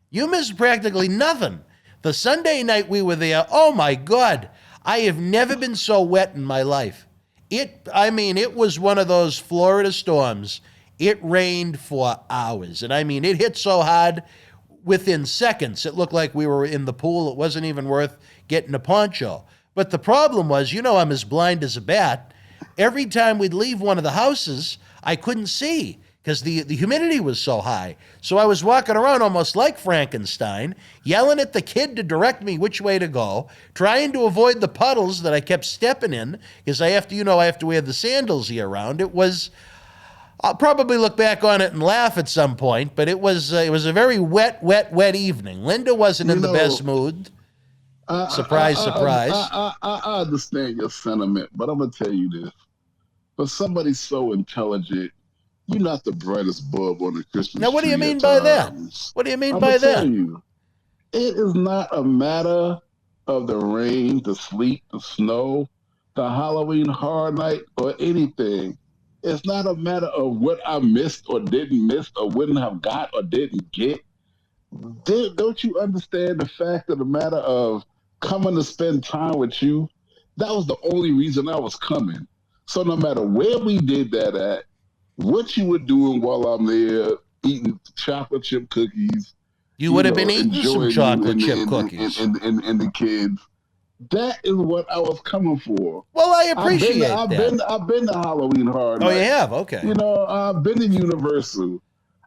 You missed practically nothing. The Sunday night we were there, oh, my God, I have never been so wet in my life. It was one of those Florida storms. It rained for hours. And I mean, it hit so hard, within seconds, it looked like we were in the pool. It wasn't even worth getting a poncho. But the problem was, you know, I'm as blind as a bat. Every time we'd leave one of the houses, I couldn't see because the humidity was so high. So I was walking around almost like Frankenstein, yelling at the kid to direct me which way to go, trying to avoid the puddles that I kept stepping in because I have to wear the sandals year round. It was... I'll probably look back on it and laugh at some point, but it was a very wet evening. Linda wasn't in the best mood. Surprise. I understand your sentiment, but I'm going to tell you this. For somebody so intelligent, you're not the brightest bulb on the Christmas tree. Now, what do you mean by that? What do you mean by that? It is not a matter of the rain, the sleet, the snow, the Halloween Horror Night, or anything. It's not a matter of what I missed or didn't miss or wouldn't have got or didn't get. don't you understand the fact of the matter of coming to spend time with you? That was the only reason I was coming. So no matter where we did that at, what you were doing while I'm there, eating chocolate chip cookies. You would have been eating some chocolate chip cookies. And the kids. That is what I was coming for. Well, I appreciate that. I've been to Halloween Horror Nights. Oh, you have? Okay. You know, I've been to Universal.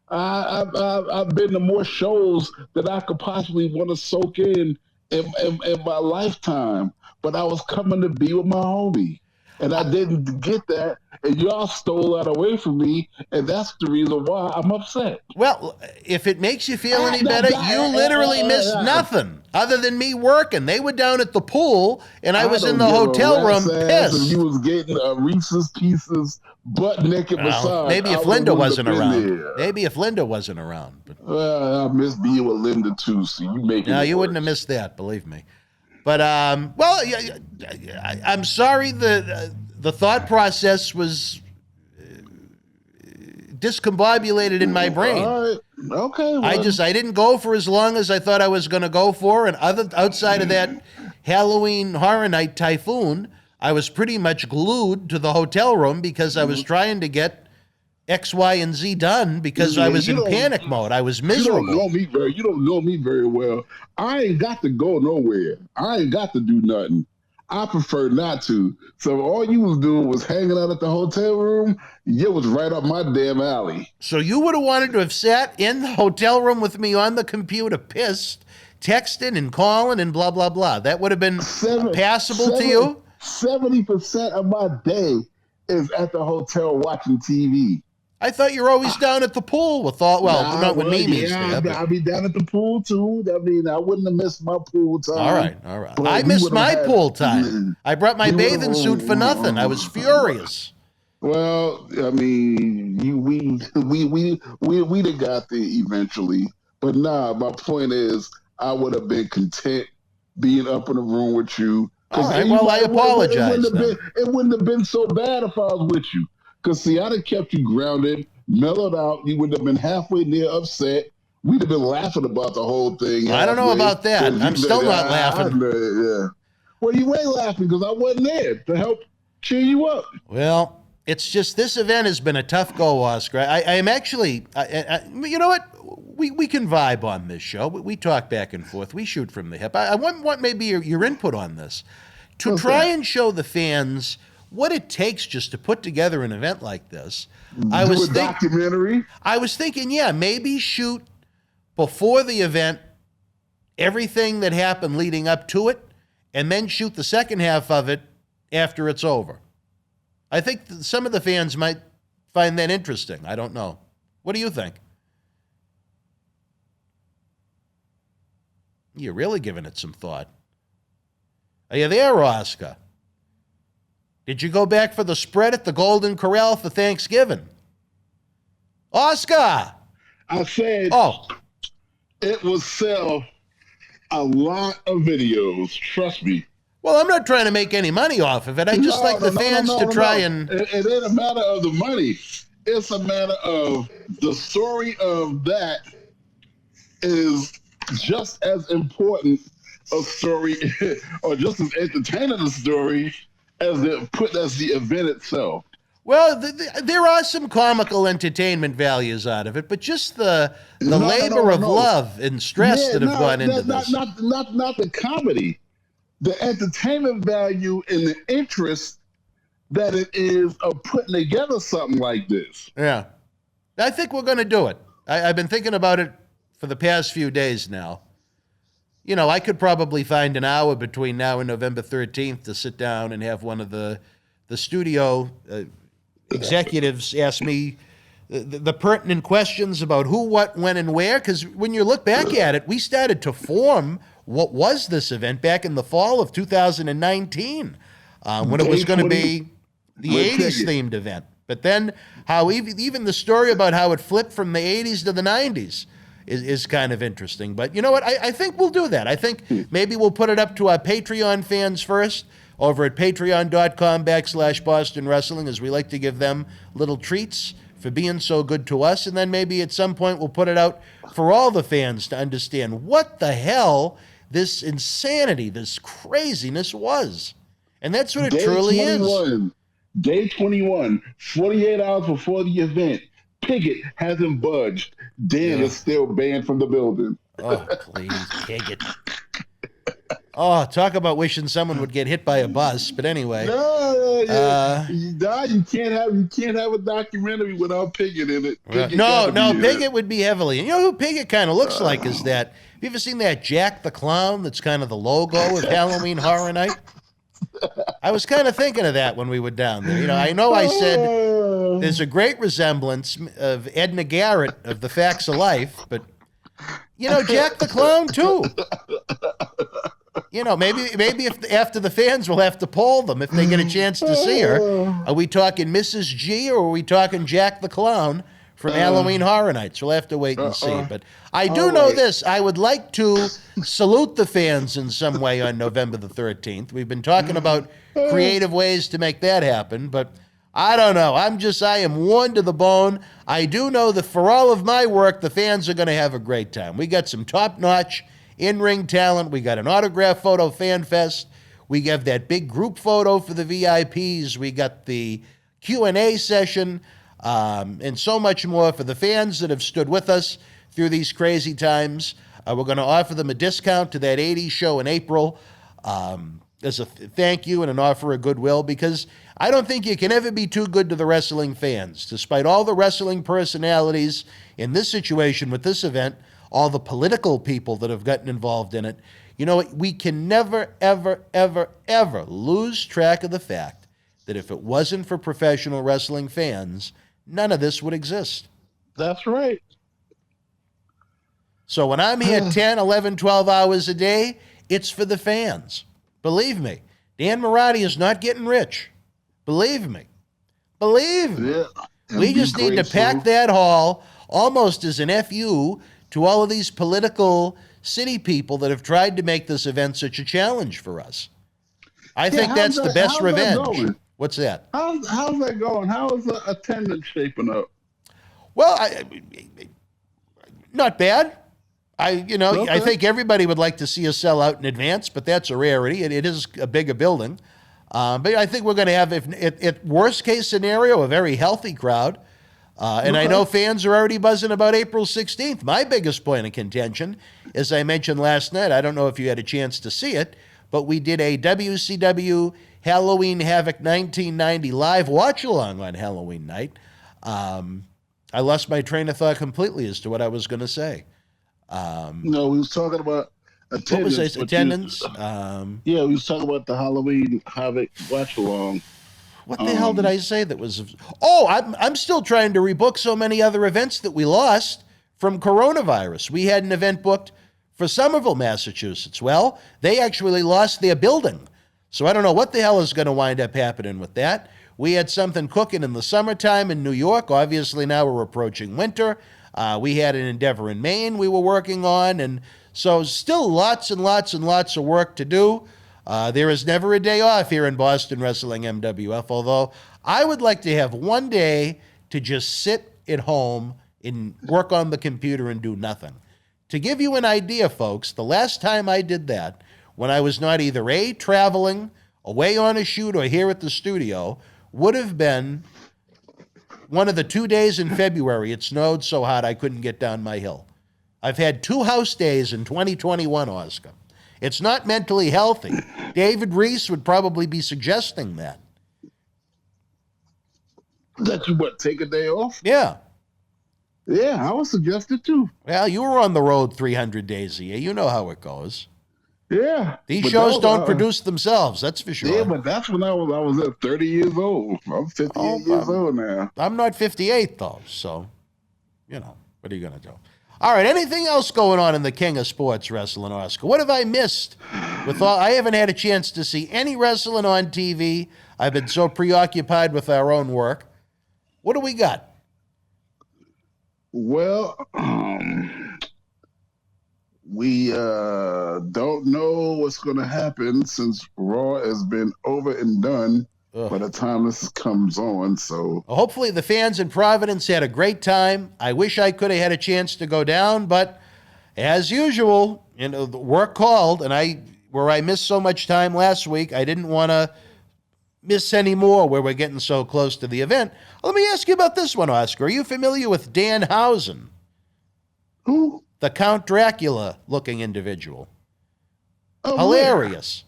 I've been to more shows that I could possibly want to soak in my lifetime. But I was coming to be with my homie. And I didn't get that, and y'all stole that away from me, and that's the reason why I'm upset. Well, if it makes you feel any better, you literally missed nothing other than me working. They were down at the pool, and I was in the hotel room pissed. You was getting Reese's Pieces butt naked massage. Maybe if Linda wasn't around. Maybe if Linda wasn't around. But I miss being with Linda too, so you make it. No, you wouldn't have missed that, believe me. But well, I'm sorry. The thought process was discombobulated in my brain. All right. Okay. Well. I didn't go for as long as I thought I was going to go for, and outside of that Halloween Horror Night Typhoon, I was pretty much glued to the hotel room because I was trying to get X, Y, and Z done because I was in panic mode. I was miserable. You don't know me very well. I ain't got to go nowhere. I ain't got to do nothing. I prefer not to. So all you was doing was hanging out at the hotel room. You was right up my damn alley. So you would have wanted to have sat in the hotel room with me on the computer, pissed, texting and calling and blah, blah, blah. That would have been passable to you? 70% of my day is at the hotel watching TV. I thought you were always down at the pool with all, not with Mimi's there. I'll be down at the pool too. I mean, I wouldn't have missed my pool time. All right. I missed my pool time. I brought my bathing suit for nothing. I was furious. Well, I mean, we'd have got there eventually. But nah, my point is, I would have been content being up in the room with you. All right, well, I apologize. It wouldn't have been so bad if I was with you. Because, see, I'd have kept you grounded, mellowed out. You would have been halfway near upset. We'd have been laughing about the whole thing. I don't know about that. I'm still not laughing. Yeah. Well, you ain't laughing because I wasn't there to help cheer you up. Well, it's just this event has been a tough go, Oscar. I am actually, you know what? We can vibe on this show. We talk back and forth. We shoot from the hip. I want maybe your input on this. To try and show the fans what it takes just to put together an event like this. Documentary? I was thinking, maybe shoot before the event everything that happened leading up to it, and then shoot the second half of it after it's over. I think some of the fans might find that interesting. I don't know. What do you think? You're really giving it some thought. Are you there, Oscar? Did you go back for the spread at the Golden Corral for Thanksgiving? Oscar! I said it will sell a lot of videos. Trust me. Well, I'm not trying to make any money off of it. I just like the fans to try and... It ain't a matter of the money. It's a matter of the story of that is just as important a story or just as entertaining a story as the event itself. Well, there are some comical entertainment values out of it, but just the labor of love and stress that have gone into this. Not the comedy. The entertainment value and the interest that it is of putting together something like this. Yeah. I think we're going to do it. I've been thinking about it for the past few days now. You know, I could probably find an hour between now and November 13th to sit down and have one of the studio executives ask me the pertinent questions about who, what, when, and where. Because when you look back at it, we started to form what was this event back in the fall of 2019 when it was going to be the 80s themed event. But then how even the story about how it flipped from the 80s to the 90s is kind of interesting. But you know what? I think we'll do that. I think maybe we'll put it up to our Patreon fans first over at patreon.com/Boston Wrestling, as we like to give them little treats for being so good to us. And then maybe at some point we'll put it out for all the fans to understand what the hell this insanity, this craziness was. And that's what it truly is. Day 21, 48 hours before the event, Pickett hasn't budged. Dan is still banned from the building. Oh, please, Pickett. Oh, talk about wishing someone would get hit by a bus. But anyway, you can't have a documentary without Pickett in it. Pickett would be heavily. You know who Pickett kind of looks like is that? Have you ever seen that Jack the Clown? That's kind of the logo of Halloween Horror Night. I was kind of thinking of that when we were down there. I said there's a great resemblance of Edna Garrett of The Facts of Life, but Jack the Clown too. Maybe if after the fans will have to poll them if they get a chance to see her. Are we talking Mrs. G or are we talking Jack the Clown from Halloween Horror Nights? We'll have to wait and see. But I do know this. I would like to salute the fans in some way on November the 13th. We've been talking about creative ways to make that happen, but I don't know. I am worn to the bone. I do know that for all of my work, the fans are going to have a great time. We got some top-notch in-ring talent. We got an autograph photo fan fest. We have that big group photo for the VIPs. We got the Q&A session, and so much more for the fans that have stood with us through these crazy times. We're going to offer them a discount to that 80s show in April as a thank you and an offer of goodwill, because I don't think you can ever be too good to the wrestling fans. Despite all the wrestling personalities in this situation with this event, all the political people that have gotten involved in it, we can never, ever, ever, ever lose track of the fact that if it wasn't for professional wrestling fans, none of this would exist. That's right. So when I'm here 10, 11, 12 hours a day, it's for the fans. Believe me, Dan Marati is not getting rich. Believe me. Yeah, we just need to pack that hall almost as an FU to all of these political city people that have tried to make this event such a challenge for us. I think that's the best revenge. What's that? How's that going? How is the attendance shaping up? Well, not bad. I think everybody would like to see us sell out in advance, but that's a rarity. It is a bigger building. But I think we're going to have, if worst case scenario, a very healthy crowd. And I know fans are already buzzing about April 16th. My biggest point of contention, as I mentioned last night, I don't know if you had a chance to see it, but we did a WCW Halloween Havoc 1990 live watch-along on Halloween night. I lost my train of thought completely as to what I was going to say. No, we was talking about attendance. What was this? Attendance? We was talking about the Halloween Havoc watch-along. What the hell did I say that was... Oh, I'm still trying to rebook so many other events that we lost from coronavirus. We had an event booked for Somerville, Massachusetts. Well, they actually lost their building. So I don't know what the hell is going to wind up happening with that. We had something cooking in the summertime in New York. Obviously, now we're approaching winter. We had an endeavor in Maine we were working on. And so still lots and lots and lots of work to do. There is never a day off here in Boston Wrestling MWF, although I would like to have one day to just sit at home and work on the computer and do nothing. To give you an idea, folks, the last time I did that, when I was not either traveling, away on a shoot, or here at the studio, would have been one of the 2 days in February. It snowed so hot I couldn't get down my hill. I've had 2 house days in 2021, Oscar. It's not mentally healthy. David Reese would probably be suggesting that. That you take a day off? Yeah. Yeah, I would suggest it too. Well, you were on the road 300 days a year. You know how it goes. Yeah. These shows don't produce themselves, that's for sure. Yeah, but that's when I was at 30 years old. I'm 58 years old now. I'm not 58, though, so, what are you going to do? All right, anything else going on in the King of Sports Wrestling, Oscar? What have I missed? I haven't had a chance to see any wrestling on TV. I've been so preoccupied with our own work. What do we got? Well, we don't know what's going to happen since Raw has been over and done by the time this comes on. So well, hopefully the fans in Providence had a great time. I wish I could have had a chance to go down, but as usual, the work called, and where I missed so much time last week, I didn't want to miss any more where we're getting so close to the event. Let me ask you about this one, Oscar. Are you familiar with Danhausen? who? The Count Dracula-looking individual. Oh, Hilarious.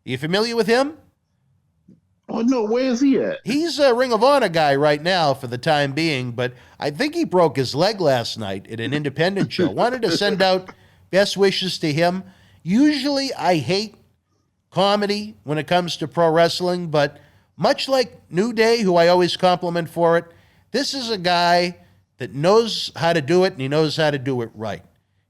Are you familiar with him? Oh no, where is he at? He's a Ring of Honor guy right now for the time being, but I think he broke his leg last night at an independent show. Wanted to send out best wishes to him. Usually I hate comedy when it comes to pro wrestling, but much like New Day, who I always compliment for it, this is a guy that knows how to do it, and he knows how to do it right.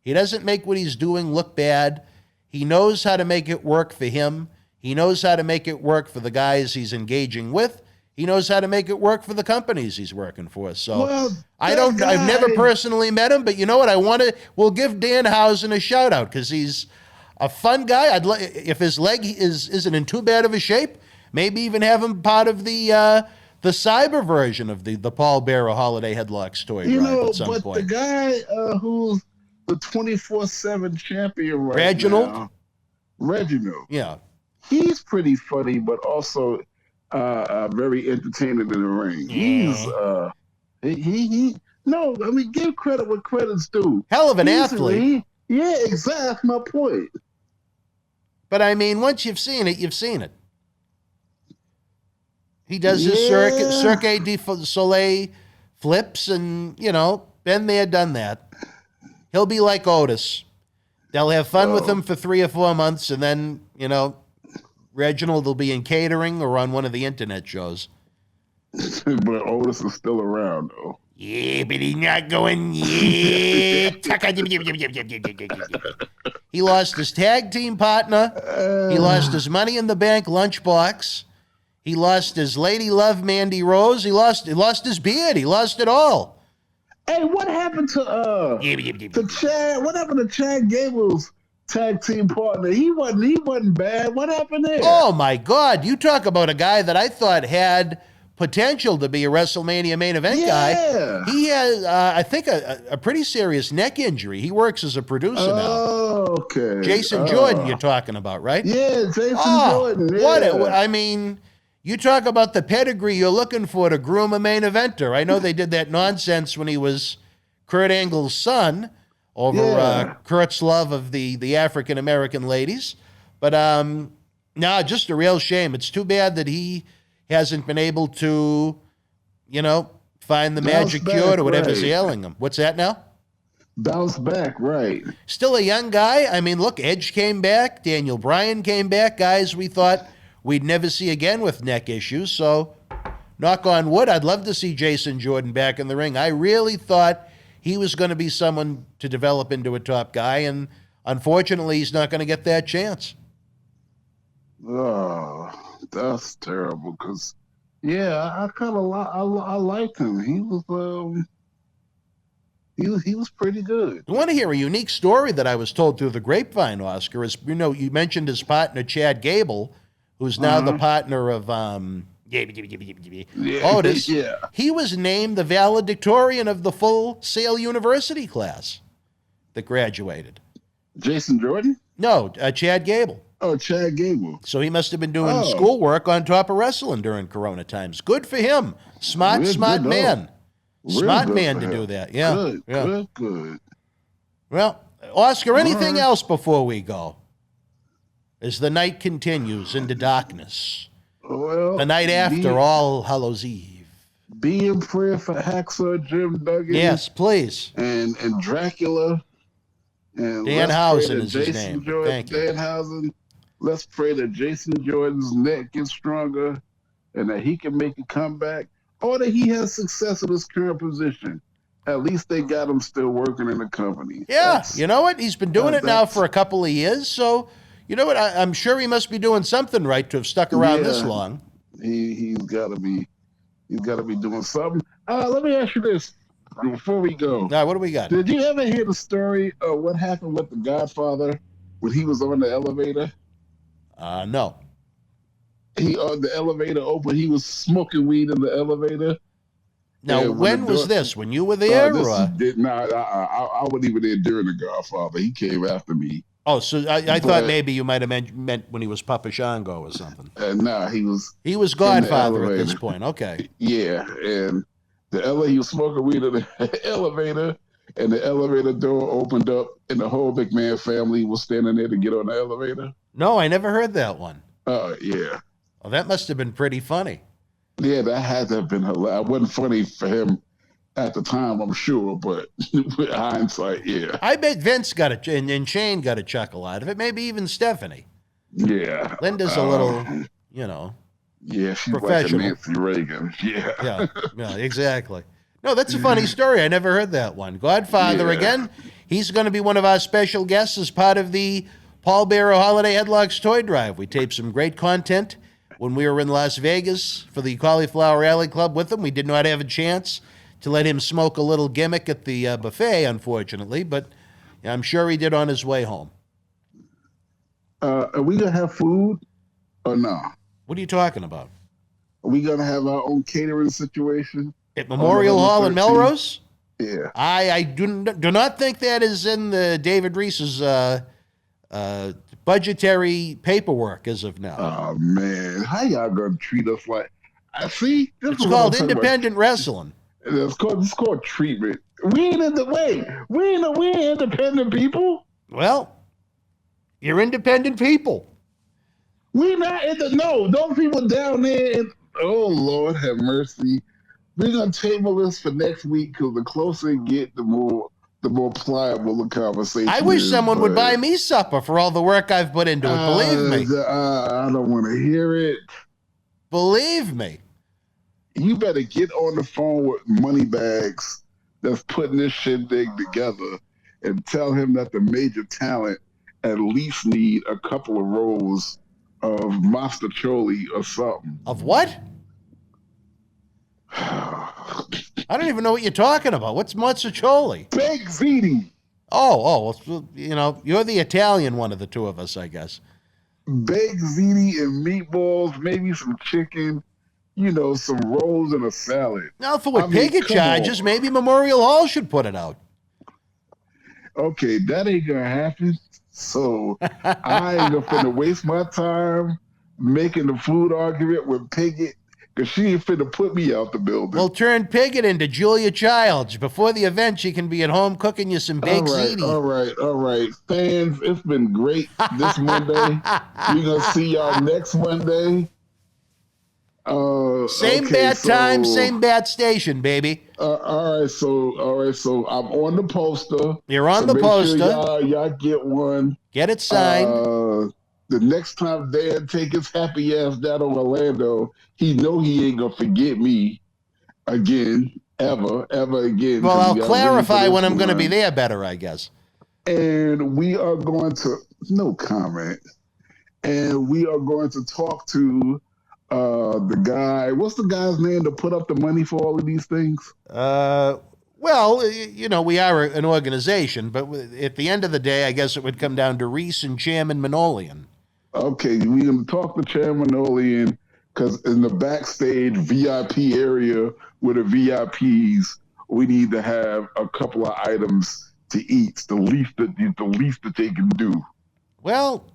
He doesn't make what he's doing look bad. He knows how to make it work for him. He knows how to make it work for the guys he's engaging with. He knows how to make it work for the companies he's working for. So I've never personally met him, but you know what? We'll give Danhausen a shout out because he's a fun guy. If his leg isn't in too bad of a shape, maybe even have him part of the cyber version of the Paul Bearer Holiday Headlocks toy drive at some point. The guy who's the 24/7 champion right Reginald? now, Reginald. Yeah. He's pretty funny, but also very entertaining in the ring. Give credit what credit's due. Hell of an athlete. Yeah, exactly. That's my point. But I mean, once you've seen it, you've seen it. He does his Cirque du Soleil flips and, been there, done that. He'll be like Otis. They'll have fun with him for 3 or 4 months, and then, Reginald will be in catering or on one of the internet shows. But Otis is still around, though. Yeah, but he's not going yet. He lost his tag team partner. He lost his Money in the Bank lunchbox. He lost his lady love, Mandy Rose. He lost his beard. He lost it all. Hey, what happened to Chad? What happened to Chad Gable's tag team partner? He wasn't bad. What happened there? Oh my God! You talk about a guy that I thought had potential to be a WrestleMania main event guy. He has, I think, a pretty serious neck injury. He works as a producer now. Oh, okay. Jason Jordan, you're talking about, right? Yeah, Jason Jordan. Yeah. You talk about the pedigree you're looking for to groom a main eventer. I know they did that nonsense when he was Kurt Angle's son over Kurt's love of the African-American ladies. But, just a real shame. It's too bad that he hasn't been able to, find the magic cure to whatever's ailing him. What's that now? Bounce back, right. Still a young guy. I mean, look, Edge came back. Daniel Bryan came back. Guys we thought we'd never see again with neck issues. So, knock on wood, I'd love to see Jason Jordan back in the ring. I really thought he was going to be someone to develop into a top guy, and unfortunately, he's not going to get that chance. Oh, that's terrible. Because, I kind of I liked him. He was pretty good. I want to hear a unique story that I was told through the grapevine, Oscar. Is you mentioned his partner Chad Gable, who's now the partner of Otis. Yeah. He was named the valedictorian of the Full Sail University class that graduated. Jason Jordan? No, Chad Gable. Oh, Chad Gable. So he must have been doing schoolwork on top of wrestling during Corona times. Good for him. Smart man. Smart man to do that. Yeah. Good. Well, Oscar, anything else before we go? As the night continues into darkness. Well, the night after All Hallows Eve. Be in prayer for Hacksaw Jim Duggan. Yes, please. And Dracula. And Danhausen is his name. Thank you. Danhausen. Let's pray that Jason Jordan's neck gets stronger and that he can make a comeback, or that he has success in his current position. At least they got him still working in the company. Yeah, you know what? He's been doing it now for a couple of years, so you know what? I'm sure he must be doing something right to have stuck around this long. He's got to be doing something. Let me ask you this before we go. All right, what do we got? Did you ever hear the story of what happened with the Godfather when he was on the elevator? No. the elevator opened. He was smoking weed in the elevator. Now, when was this? When you were there? I wasn't even there during The Godfather. He came after me. Oh, so I thought maybe you might have meant when he was Papa Shango or something. He was Godfather at this point. Okay. Yeah, and he was smoking weed in the elevator, and the elevator door opened up, and the whole McMahon family was standing there to get on the elevator. No, I never heard that one. Yeah. Well, that must have been pretty funny. Yeah, that had to have been hilarious. It wasn't funny for him at the time, I'm sure, but with hindsight, yeah. I bet Vince and Shane got a chuckle out of it. Maybe even Stephanie. Yeah. Linda's a little, Yeah, she's professional. like a Nancy Reagan. Yeah. Yeah, exactly. No, that's a funny story. I never heard that one. Godfather again. He's going to be one of our special guests as part of the Paul Bearer Holiday Headlocks Toy Drive. We taped some great content when we were in Las Vegas for the Cauliflower Alley Club with him. We did not have a chance to let him smoke a little gimmick at the buffet, unfortunately, but I'm sure he did on his way home. Are we going to have food or no? What are you talking about? Are we going to have our own catering situation? At Memorial Hall in Melrose? Yeah. I do not think that is in the David Reese's budgetary paperwork as of now. Oh, man. How y'all going to treat us like... See? It's called independent wrestling. It's called treatment. We ain't independent people. Well, you're independent people. We not no, those people down there. Oh, Lord have mercy. We're going to table this for next week because the closer it get, the more pliable the conversation I wish someone would buy me supper for all the work I've put into it. Believe me. I don't want to hear it. Believe me. You better get on the phone with Moneybags that's putting this shindig together and tell him that the major talent at least need a couple of rows of mostaccioli or something. Of what? I don't even know what you're talking about. What's mozzaccioli? Baked ziti. Oh, well, you're the Italian one of the two of us, I guess. Baked ziti and meatballs, maybe some chicken, some rolls and a salad. Now, for what Piggott charges, maybe Memorial Hall should put it out. Okay, that ain't gonna happen. So I ain't gonna waste my time making the food argument with Piggott because she ain't finna put me out the building. We'll turn Piggott into Julia Childs. Before the event, she can be at home cooking you some baked ziti. All right. Fans, it's been great this Monday. We're gonna see y'all next Monday. Same bat time, same bat station, baby. All right, so I'm on the poster. You're on the poster. Sure y'all get one. Get it signed. The next time Dan take his happy ass down to Orlando, he ain't gonna forget me again, ever again. Well, I'll clarify when I'm gonna be there better, I guess. And we are going to no comment. And we are going to talk to the guy. What's the guy's name to put up the money for all of these things? Well, we are an organization, but at the end of the day, I guess it would come down to Reese and Chairman Manolian. Okay, we're going to talk to Chairman Manolian because in the backstage VIP area with the VIPs, we need to have a couple of items to eat. The least that they can do. Well,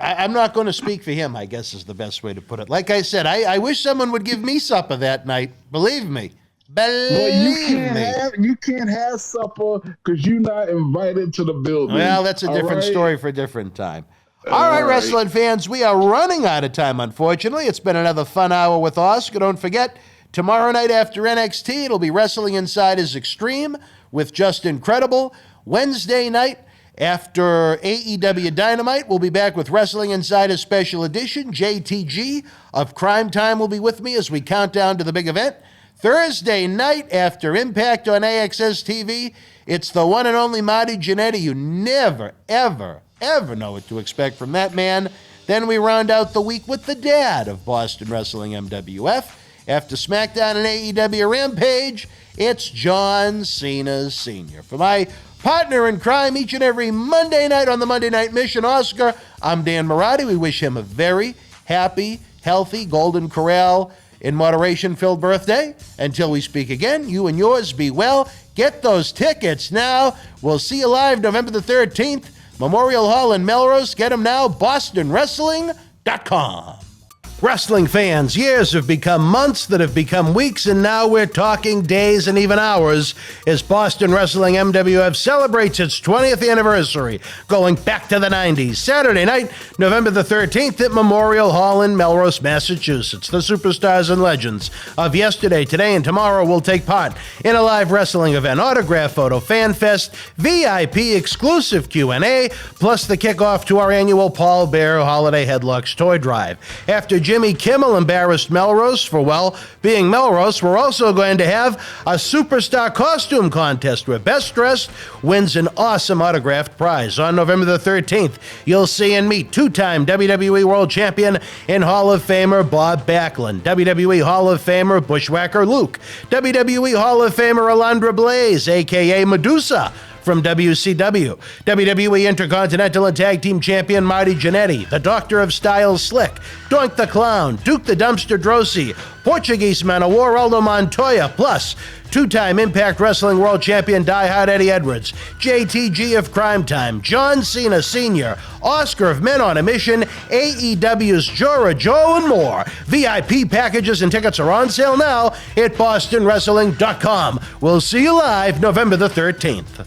I'm not going to speak for him, I guess is the best way to put it. Like I said, I wish someone would give me supper that night. Believe me. You can't have supper because you're not invited to the building. Well, that's a different story for a different time. All right, wrestling fans, we are running out of time, unfortunately. It's been another fun hour with Oscar. Don't forget, tomorrow night after NXT, it'll be Wrestling Insiders Extreme with Just Incredible. Wednesday night, after AEW Dynamite, we'll be back with Wrestling Insider Special Edition. JTG of Cryme Time will be with me as we count down to the big event. Thursday night, after Impact on AXS TV, it's the one and only Marty Jannetty. You never, ever know what to expect from that man. Then we round out the week with the dad of Boston Wrestling MWF. After SmackDown and AEW Rampage, it's John Cena Sr. For my partner in crime each and every Monday night on the Monday Night Mission, Oscar, I'm Dan Marati. We wish him a very, happy, healthy, Golden Corral in moderation-filled birthday. Until we speak again, you and yours be well. Get those tickets now. We'll see you live November the 13th, Memorial Hall in Melrose. Get them now, BostonWrestling.com. Wrestling fans, years have become months that have become weeks, and now we're talking days and even hours as Boston Wrestling MWF celebrates its 20th anniversary, going back to the 90s. Saturday night, November the 13th at Memorial Hall in Melrose, Massachusetts. The superstars and legends of yesterday, today, and tomorrow will take part in a live wrestling event, autograph photo, fan fest, VIP exclusive Q&A, plus the kickoff to our annual Paul Bear Holiday Headlocks Toy Drive. After Jimmy Kimmel embarrassed Melrose for, well, being Melrose, we're also going to have a superstar costume contest where best dressed wins an awesome autographed prize. On November the 13th, you'll see and meet two-time WWE World Champion and Hall of Famer Bob Backlund, WWE Hall of Famer Bushwhacker Luke, WWE Hall of Famer Alundra Blayze, a.k.a. Medusa, from WCW, WWE Intercontinental and Tag Team Champion Marty Jannetty, the Doctor of Style Slick, Doink The Clown, Duke the Dumpster Droese, Portuguese Man of War Aldo Montoya, plus two-time Impact Wrestling World Champion Die Hard Eddie Edwards, JTG of Cryme Time, Cena Sr, Oscar of Men on a Mission, AEW's Jora Joe, and more. VIP packages and tickets are on sale now at BostonWrestling.com. We'll see you live November the 13th.